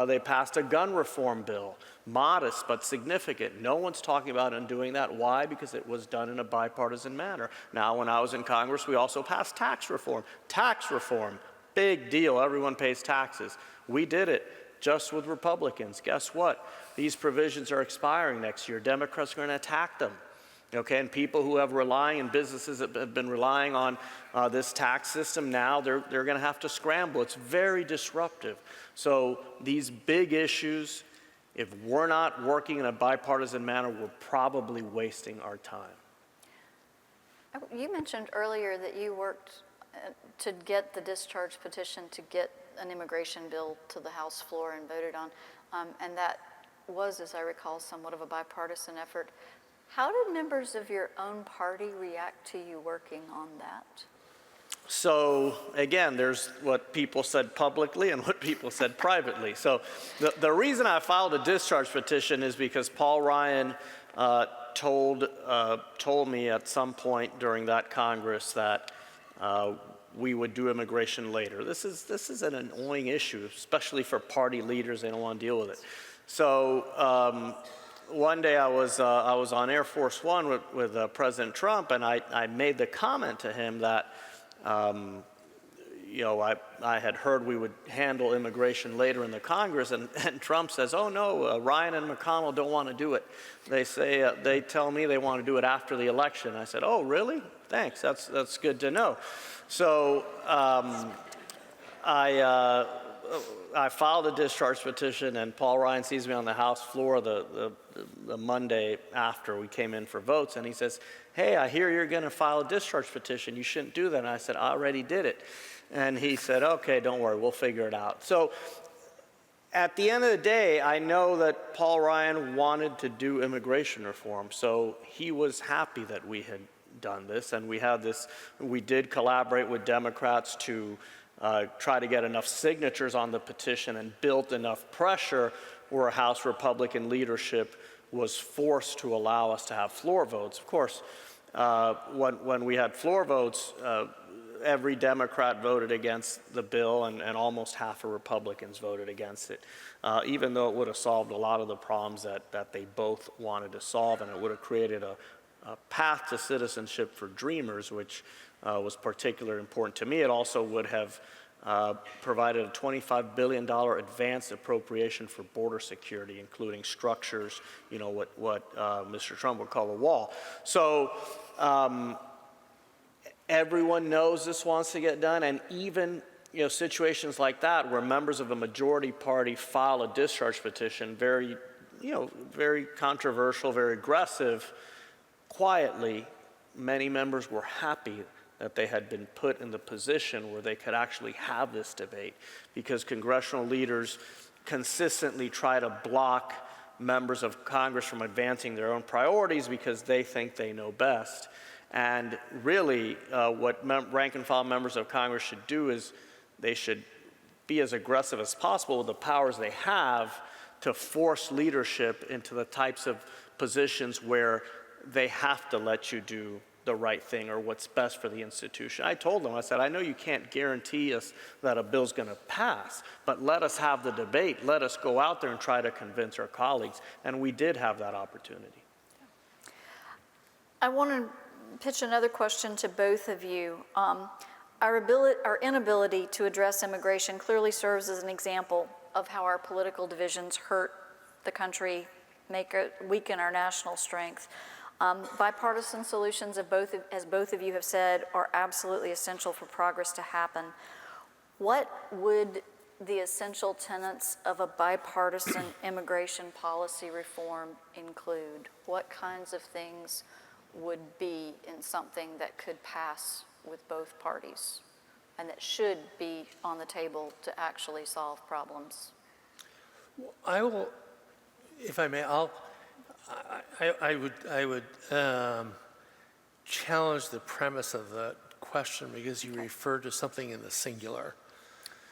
They passed a gun reform bill, modest but significant. No one's talking about undoing that. Why? Because it was done in a bipartisan manner. Now, when I was in Congress, we also passed tax reform. Tax reform, big deal. Everyone pays taxes. We did it just with Republicans. Guess what? These provisions are expiring next year. Democrats are going to attack them. Okay, and people who have relying, and businesses that have been relying on this tax system now, they're going to have to scramble. It's very disruptive. So these big issues, if we're not working in a bipartisan manner, we're probably wasting our time. You mentioned earlier that you worked to get the discharge petition, to get an immigration bill to the House floor and voted on, and that was, as I recall, somewhat of a bipartisan effort. How did members of your own party react to you working on that? So again, there's what people said publicly and what people said privately. So the reason I filed a discharge petition is because Paul Ryan told me at some point during that Congress that we would do immigration later. This is an annoying issue, especially for party leaders. They don't want to deal with it. So one day I was on Air Force One with President Trump, and I made the comment to him that I had heard we would handle immigration later in the Congress, and Trump says, "Oh no, Ryan and McConnell don't want to do it. They tell me they want to do it after the election." I said, "Oh really? Thanks. That's good to know." So I filed a discharge petition, and Paul Ryan sees me on the House floor the Monday after we came in for votes, and he says, "Hey, I hear you're going to file a discharge petition. You shouldn't do that." And I said, "I already did it." And he said, "Okay, don't worry, we'll figure it out." So at the end of the day, I know that Paul Ryan wanted to do immigration reform, so he was happy that we had done this, and we did collaborate with Democrats to try to get enough signatures on the petition and built enough pressure where House Republican leadership was forced to allow us to have floor votes. Of course, when we had floor votes, every Democrat voted against the bill, and almost half of Republicans voted against it, even though it would have solved a lot of the problems that they both wanted to solve, and it would have created a path to citizenship for dreamers, which was particularly important to me. It also would have provided a $25 billion advance appropriation for border security, including structures, what Mr. Trump would call a wall. So everyone knows this wants to get done, and even situations like that where members of a majority party file a discharge petition, very controversial, very aggressive, quietly, many members were happy that they had been put in the position where they could actually have this debate, because congressional leaders consistently try to block members of Congress from advancing their own priorities because they think they know best. And really, what rank and file members of Congress should do is they should be as aggressive as possible with the powers they have to force leadership into the types of positions where they have to let you do the right thing or what's best for the institution. I told them, I said, I know you can't guarantee us that a bill's going to pass, but let us have the debate. Let us go out there and try to convince our colleagues. And we did have that opportunity. I want to pitch another question to both of you. Our inability to address immigration clearly serves as an example of how our political divisions hurt the country, weaken our national strength. Bipartisan solutions, as both of you have said, are absolutely essential for progress to happen. What would the essential tenets of a bipartisan immigration policy reform include? What kinds of things would be in something that could pass with both parties and that should be on the table to actually solve problems? I will, if I may, I would challenge the premise of the question because you refer to something in the singular.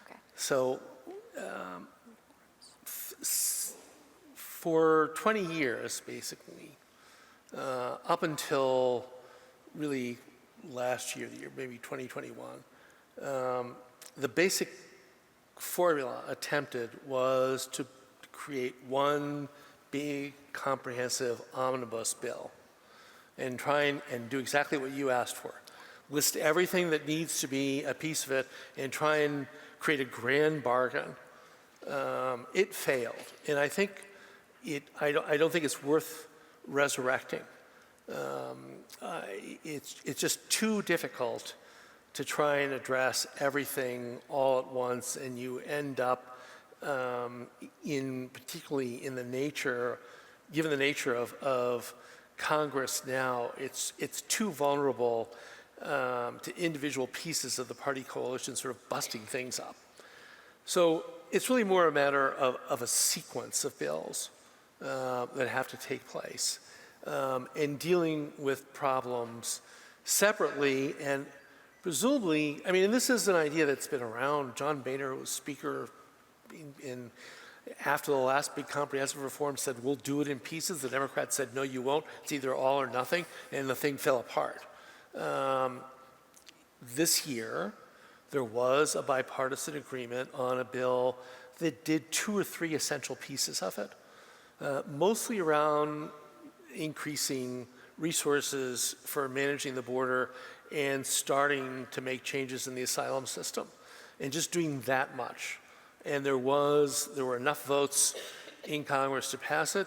Okay. So for 20 years, basically, up until really last year, the year maybe 2021, the basic formula attempted was to create one big, comprehensive omnibus bill and try and do exactly what you asked for. List everything that needs to be a piece of it and try and create a grand bargain. It failed, and I think I don't think it's worth resurrecting. It's just too difficult to try and address everything all at once, and you end up particularly in the nature, given the nature of Congress now, it's too vulnerable to individual pieces of the party coalition sort of busting things up. So it's really more a matter of a sequence of bills that have to take place and dealing with problems separately and presumably, I mean, and this is an idea that's been around. John Boehner was speaker after the last big comprehensive reform, said, we'll do it in pieces. The Democrats said, no, you won't. It's either all or nothing, and the thing fell apart. This year, there was a bipartisan agreement on a bill that did 2 or 3 essential pieces of it, mostly around increasing resources for managing the border and starting to make changes in the asylum system, and just doing that much. And there were enough votes in Congress to pass it.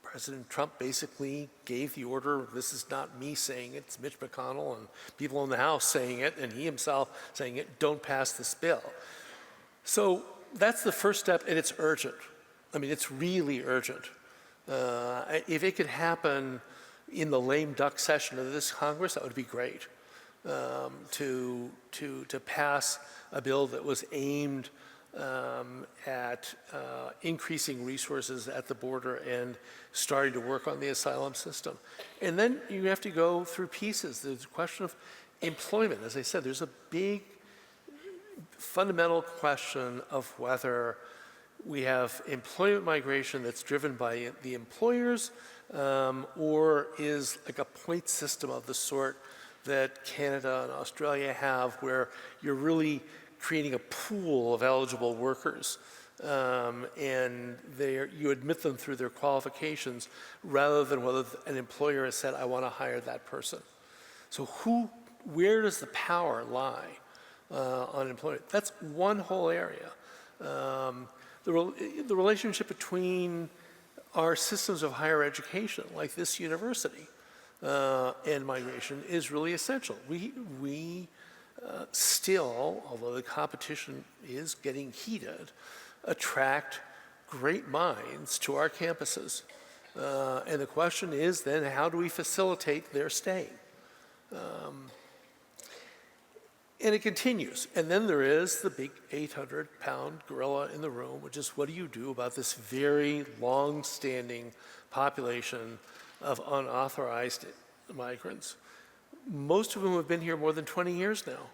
President Trump basically gave the order. This is not me saying it, it's Mitch McConnell and people in the House saying it, and he himself saying it, don't pass this bill. So that's the first step, and it's urgent. I mean, it's really urgent. If it could happen in the lame duck session of this Congress, that would be great. To pass a bill that was aimed at increasing resources at the border and starting to work on the asylum system. And then you have to go through pieces. There's a question of employment. As I said, there's a big fundamental question of whether we have employment migration that's driven by the employers or is like a point system of the sort that Canada and Australia have, where you're really creating a pool of eligible workers and you admit them through their qualifications rather than whether an employer has said, I want to hire that person. So where does the power lie on employment? That's one whole area. The relationship between our systems of higher education, like this university, and migration is really essential. We still, although the competition is getting heated, attract great minds to our campuses. And the question is then, how do we facilitate their staying? And it continues. And then there is the big 800-pound gorilla in the room, which is what do you do about this very long-standing population of unauthorized migrants, most of whom have been here more than 20 years now,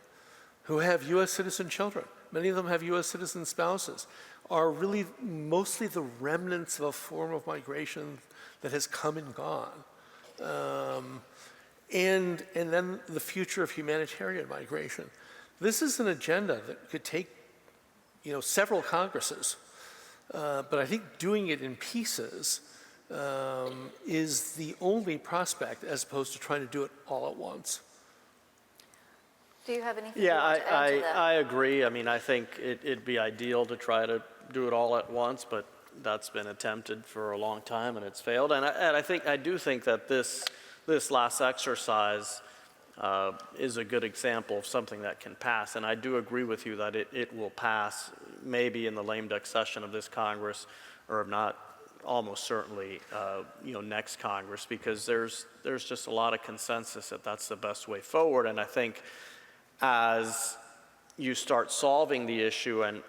who have U.S. citizen children. Many of them have U.S. citizen spouses, are really mostly the remnants of a form of migration that has come and gone. and then the future of humanitarian migration. This is an agenda that could take, several Congresses, but I think doing it in pieces is the only prospect as opposed to trying to do it all at once. Do you have anything you want to add to that? I agree. I mean, I think it'd be ideal to try to do it all at once, but that's been attempted for a long time and it's failed. And I do think that this last exercise is a good example of something that can pass. And I do agree with you that it will pass maybe in the lame duck session of this Congress, or if not, almost certainly, next Congress, because there's just a lot of consensus that that's the best way forward. And I think as you start solving the issue and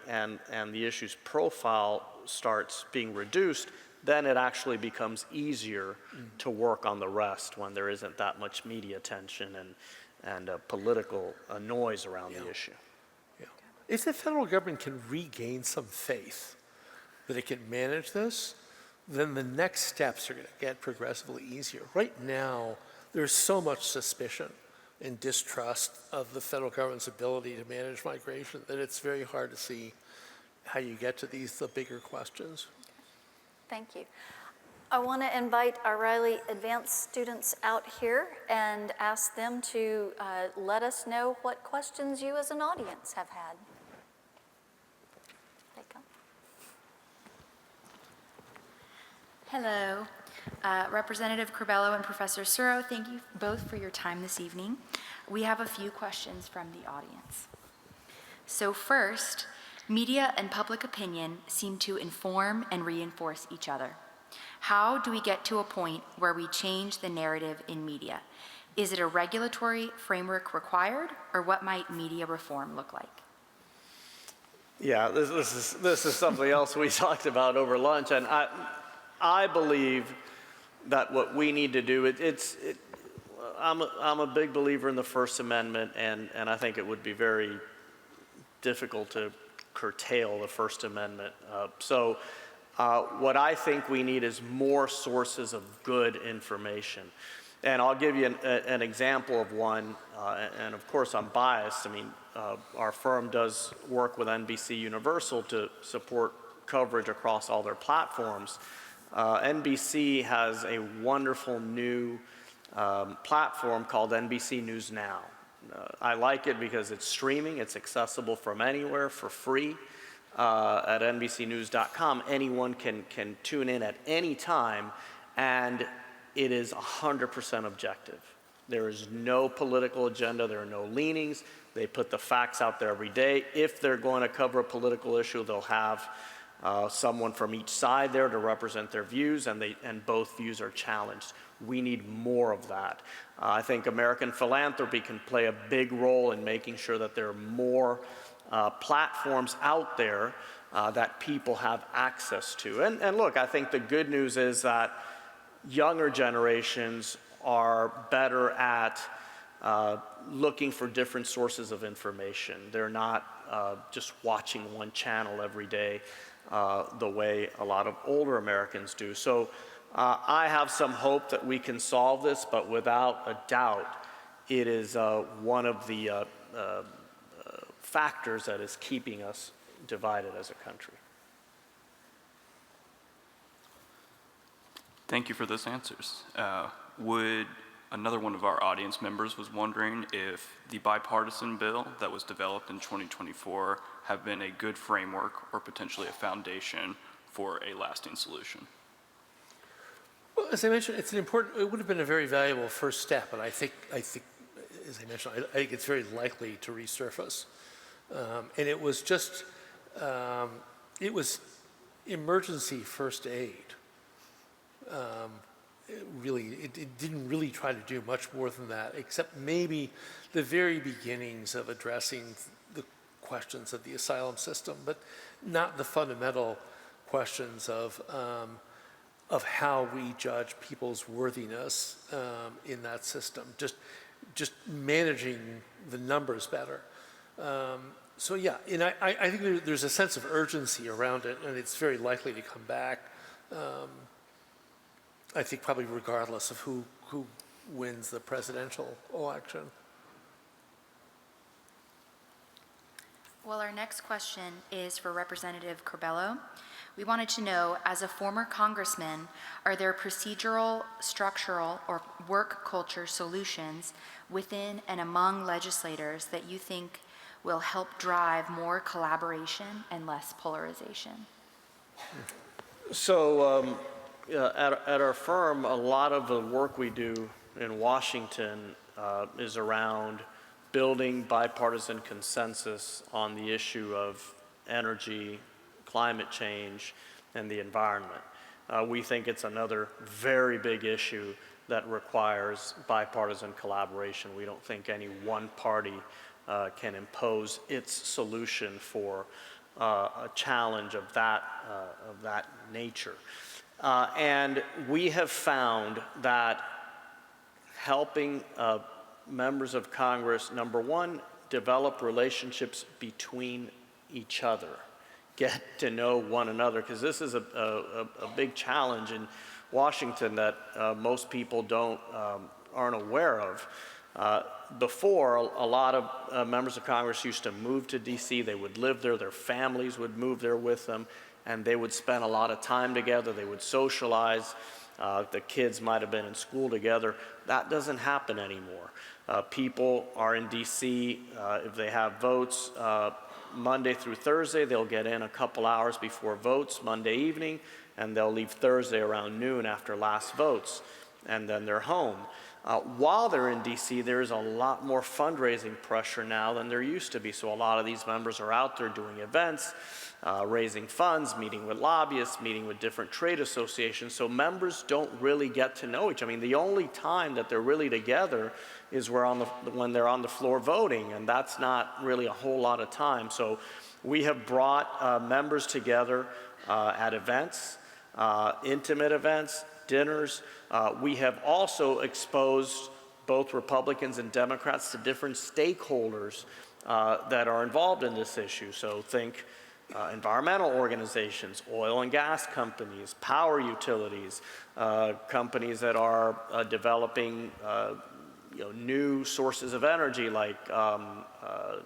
the issue's profile starts being reduced, then it actually becomes easier to work on the rest when there isn't that much media attention and political noise around the issue. Yeah. If the federal government can regain some faith that it can manage this, then the next steps are going to get progressively easier. Right now, there's so much suspicion and distrust of the federal government's ability to manage migration that it's very hard to see how you get to the bigger questions. Thank you. I want to invite our Riley Advanced students out here and ask them to let us know what questions you as an audience have had. They come. Hello, Representative Curbelo and Professor Suro, thank you both for your time this evening. We have a few questions from the audience. So first, media and public opinion seem to inform and reinforce each other. How do we get to a point where we change the narrative in media? Is it a regulatory framework required, or what might media reform look like? Yeah, this is something else we talked about over lunch, and I believe that what we need to do, I'm a big believer in the First Amendment, and I think it would be very difficult to curtail the First Amendment. So what I think we need is more sources of good information. And I'll give you an example of one, and of course I'm biased. I mean, our firm does work with NBC Universal to support coverage across all their platforms. NBC has a wonderful new platform called NBC News Now. I like it because it's streaming, it's accessible from anywhere for free. At NBCnews.com, anyone can tune in at any time, and it is 100% objective. There is no political agenda, there are no leanings. They put the facts out there every day. If they're going to cover a political issue, they'll have someone from each side there to represent their views, and both views are challenged. We need more of that. I think American philanthropy can play a big role in making sure that there are more platforms out there that people have access to. And look, I think the good news is that younger generations are better at looking for different sources of information. They're not just watching one channel every day the way a lot of older Americans do. So I have some hope that we can solve this, but without a doubt, it is one of the factors that is keeping us divided as a country. Thank you for those answers. Another one of our audience members was wondering if the bipartisan bill that was developed in 2024 have been a good framework or potentially a foundation for a lasting solution. Well, as I mentioned, it would have been a very valuable first step, and I think, as I mentioned, I think it's very likely to resurface. And it was just, it was emergency first aid. It didn't really try to do much more than that, except maybe the very beginnings of addressing the questions of the asylum system, but not the fundamental questions of how we judge people's worthiness in that system. Just managing the numbers better. So yeah, and I think there's a sense of urgency around it, and it's very likely to come back. I think probably regardless of who wins the presidential election. Well, our next question is for Representative Curbelo. We wanted to know, as a former congressman, are there procedural, structural, or work culture solutions within and among legislators that you think will help drive more collaboration and less polarization? So at our firm, a lot of the work we do in Washington is around building bipartisan consensus on the issue of energy, climate change, and the environment. We think it's another very big issue that requires bipartisan collaboration. We don't think any one party can impose its solution for a challenge of that nature. And we have found that helping members of Congress, number one, develop relationships between each other, get to know one another, because this is a big challenge in Washington that most people aren't aware of. Before, a lot of members of Congress used to move to DC. They would live there, their families would move there with them, and they would spend a lot of time together. They would socialize. The kids might have been in school together. That doesn't happen anymore. People are in DC. If they have votes Monday through Thursday, they'll get in a couple hours before votes Monday evening, and they'll leave Thursday around noon after last votes, and then they're home. While they're in DC, there's a lot more fundraising pressure now than there used to be. So a lot of these members are out there doing events, raising funds, meeting with lobbyists, meeting with different trade associations. So members don't really get to know each other. I mean, the only time that they're really together is when they're on the floor voting, and that's not really a whole lot of time. So we have brought members together at events, intimate events, dinners. We have also exposed both Republicans and Democrats to different stakeholders that are involved in this issue. So think environmental organizations, oil and gas companies, power utilities, companies that are developing new sources of energy like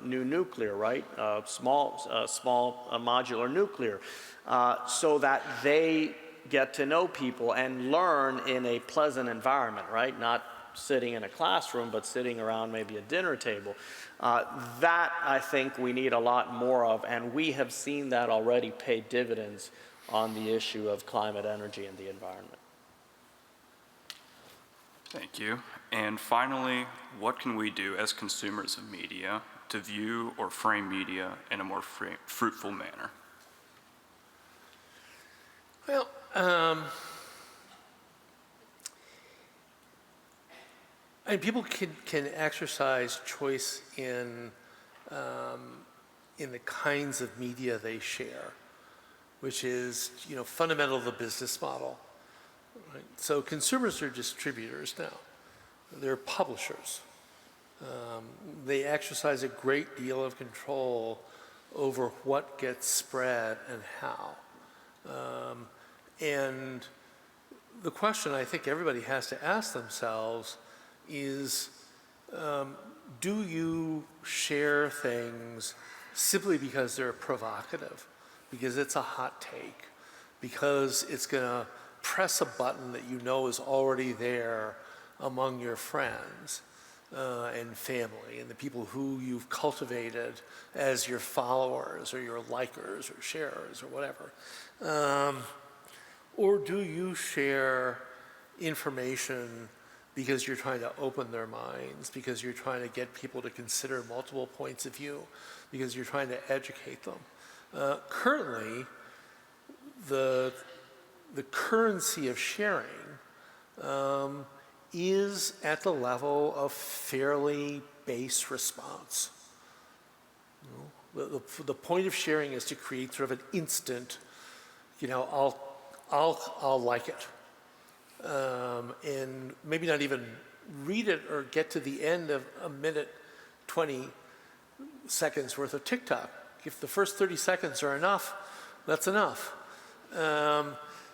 new nuclear, right? Small modular nuclear, so that they get to know people and learn in a pleasant environment, right? Not sitting in a classroom, but sitting around maybe a dinner table. That, I think, we need a lot more of, and we have seen that already pay dividends on the issue of climate, energy, and the environment. Thank you. And finally, what can we do as consumers of media to view or frame media in a more fruitful manner? Well, and people can exercise choice in the kinds of media they share, which is fundamental to the business model. Right? So consumers are distributors now. They're publishers. They exercise a great deal of control over what gets spread and how. And the question I think everybody has to ask themselves is, do you share things simply because they're provocative, because it's a hot take, because it's going to press a button that you know is already there among your friends and family and the people who you've cultivated as your followers or your likers or sharers or whatever? Or do you share information because you're trying to open their minds, because you're trying to get people to consider multiple points of view, because you're trying to educate them? Currently, the currency of sharing is at the level of fairly base response. The point of sharing is to create sort of an instant, I'll like it. And maybe not even read it or get to the end of a minute, 20 seconds worth of TikTok. If the first 30 seconds are enough, that's enough.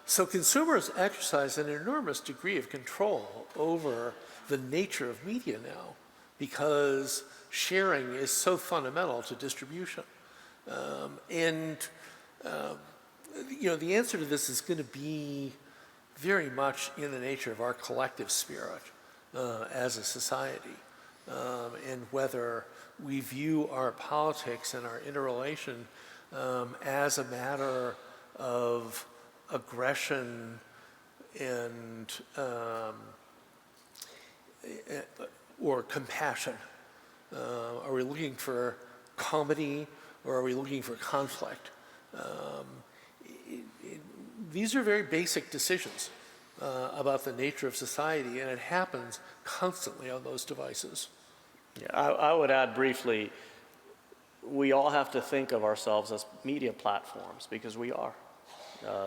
So consumers exercise an enormous degree of control over the nature of media now because sharing is so fundamental to distribution. The answer to this is going to be very much in the nature of our collective spirit as a society, and whether we view our politics and our interrelation as a matter of aggression and or compassion. Are we looking for comedy or are we looking for conflict? These are very basic decisions about the nature of society, and it happens constantly on those devices. Yeah, I would add briefly, we all have to think of ourselves as media platforms because we are.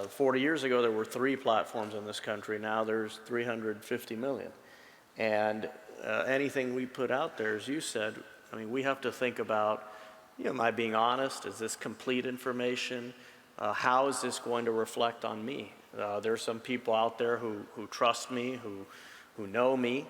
40 years ago, there were 3 platforms in this country. Now there's 350 million. And anything we put out there, as you said, I mean, we have to think about, am I being honest? Is this complete information? How is this going to reflect on me? There's some people out there who trust me, who know me.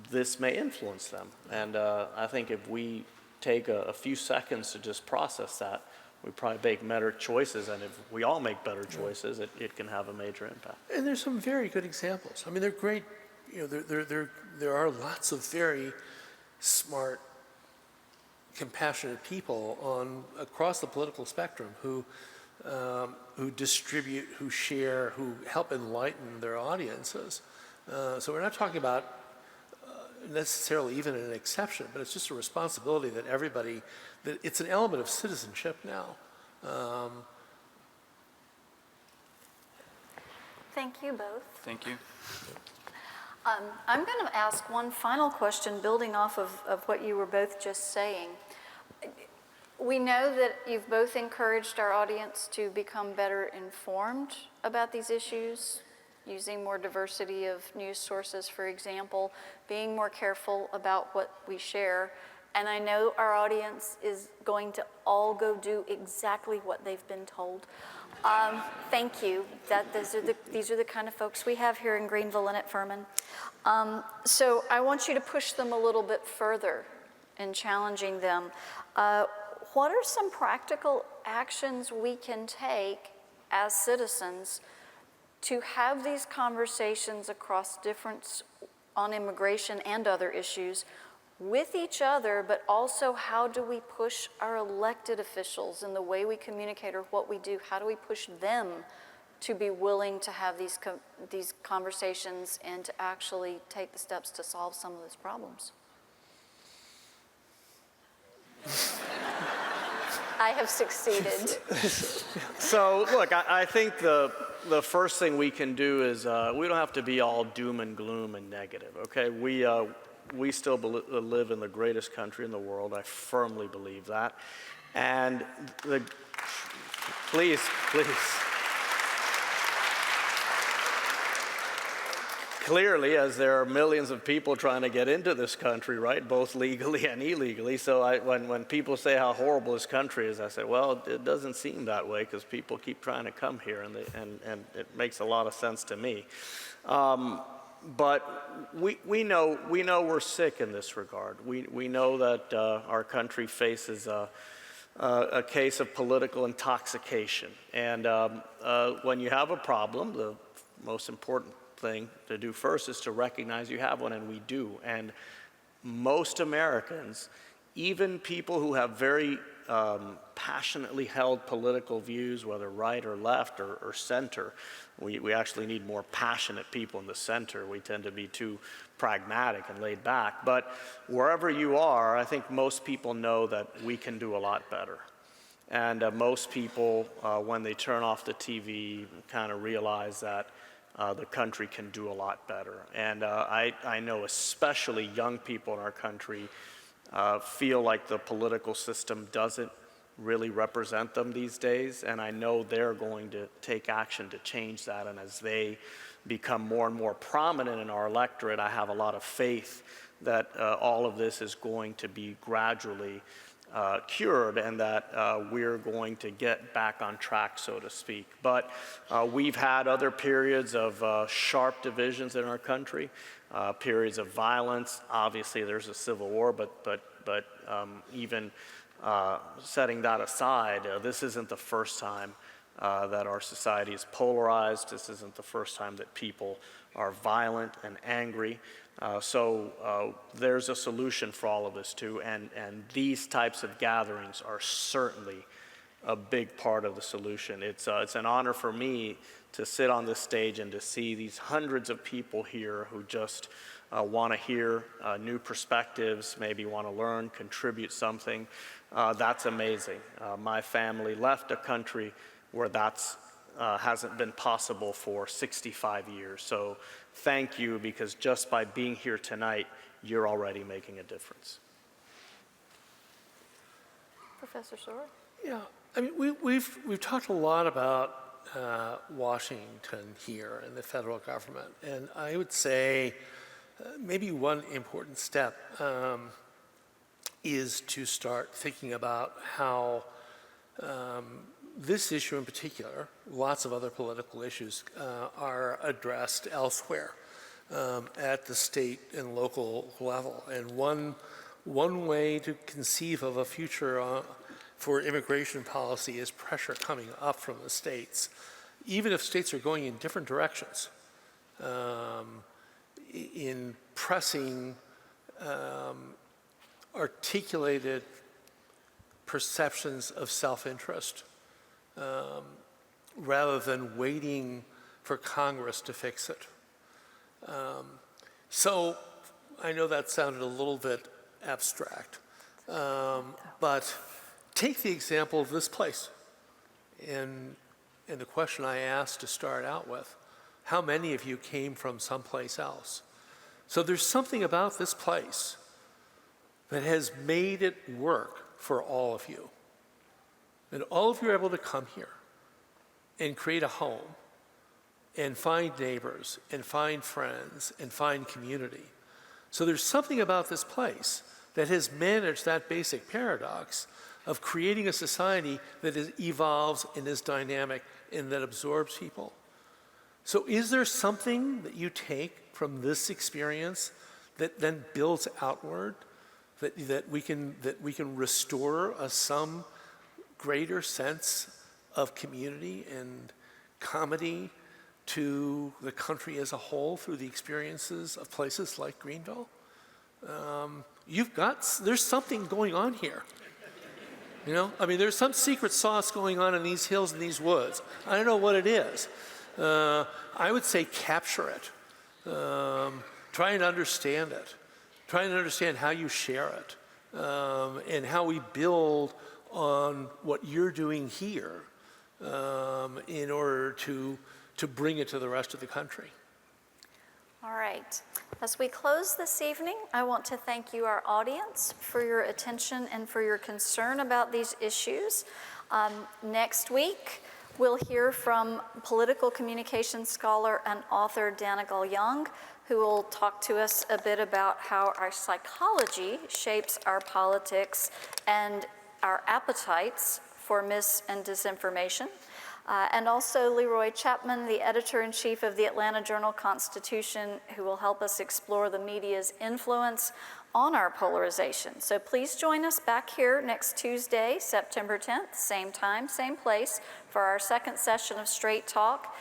This may influence them. And I think if we take a few seconds to just process that, we probably make better choices. And if we all make better choices, it can have a major impact. And there's some very good examples. I mean, they're great. There are lots of very smart, compassionate people across the political spectrum who distribute, who share, who help enlighten their audiences. So we're not talking about necessarily even an exception, but it's just a responsibility that that it's an element of citizenship now. Thank you both. Thank you. I'm going to ask one final question building off of what you were both just saying. We know that you've both encouraged our audience to become better informed about these issues, using more diversity of news sources, for example, being more careful about what we share. And I know our audience is going to all go do exactly what they've been told. Thank you. These are the kind of folks we have here in Greenville and at Furman. So I want you to push them a little bit further in challenging them. What are some practical actions we can take as citizens to have these conversations across on immigration and other issues with each other, but also how do we push our elected officials in the way we communicate or what we do? How do we push them to be willing to have these conversations and to actually take the steps to solve some of those problems? I have succeeded. So look, I think the first thing we can do is we don't have to be all doom and gloom and negative, okay? We still live in the greatest country in the world. I firmly believe that. And please. Clearly, as there are millions of people trying to get into this country, right, both legally and illegally. So when people say how horrible this country is, I say, well, it doesn't seem that way because people keep trying to come here, and it makes a lot of sense to me. But we know we're sick in this regard. We know that our country faces a case of political intoxication. And when you have a problem, the most important thing to do first is to recognize you have one, and we do. And most Americans, even people who have very passionately held political views, whether right or left or center, we actually need more passionate people in the center. We tend to be too pragmatic and laid back. But wherever you are, I think most people know that we can do a lot better. And most people, when they turn off the TV, kind of realize that the country can do a lot better. And I know especially young people in our country feel like the political system doesn't really represent them these days, and I know they're going to take action to change that. And as they become more and more prominent in our electorate, I have a lot of faith that all of this is going to be gradually cured and that we're going to get back on track, so to speak. But we've had other periods of sharp divisions in our country, periods of violence. Obviously, there's a civil war, but even setting that aside, this isn't the first time that our society is polarized. This isn't the first time that people are violent and angry. So there's a solution for all of this too, and these types of gatherings are certainly a big part of the solution. It's an honor for me to sit on this stage and to see these hundreds of people here who just want to hear new perspectives, maybe want to learn, contribute something. That's amazing. My family left a country where that's hasn't been possible for 65 years. So thank you, because just by being here tonight, you're already making a difference. Professor Suro? Yeah, I mean, we've talked a lot about Washington here and the federal government, and I would say maybe one important step is to start thinking about how this issue in particular, lots of other political issues, are addressed elsewhere at the state and local level. And one way to conceive of a future for immigration policy is pressure coming up from the states, even if states are going in different directions, in pressing articulated perceptions of self-interest, rather than waiting for Congress to fix it. So I know that sounded a little bit abstract, but take the example of this place. And the question I asked to start out with, how many of you came from someplace else? So there's something about this place that has made it work for all of you. And all of you are able to come here and create a home and find neighbors and find friends and find community. So there's something about this place that has managed that basic paradox of creating a society that evolves and is dynamic and that absorbs people. So is there something that you take from this experience that then builds outward, that we can restore some greater sense of community and comedy to the country as a whole through the experiences of places like Greenville? There's something going on here. You know, I mean, there's some secret sauce going on in these hills and these woods. I don't know what it is. I would say capture it. Try and understand it. Try and understand how you share it, and how we build on what you're doing here in order to bring it to the rest of the country. All right. As we close this evening, I want to thank you, our audience, for your attention and for your concern about these issues. Next week, we'll hear from political communications scholar and author Danigal Young, who will talk to us a bit about how our psychology shapes our politics and our appetites for mis and disinformation. And also Leroy Chapman, the editor-in-chief of the Atlanta Journal-Constitution, who will help us explore the media's influence on our polarization. So please join us back here next Tuesday, September 10th, same time, same place, for our second session of Straight Talk.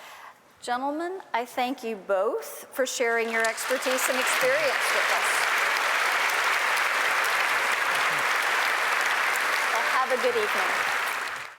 Gentlemen, I thank you both for sharing your expertise and experience with us. Well, have a good evening.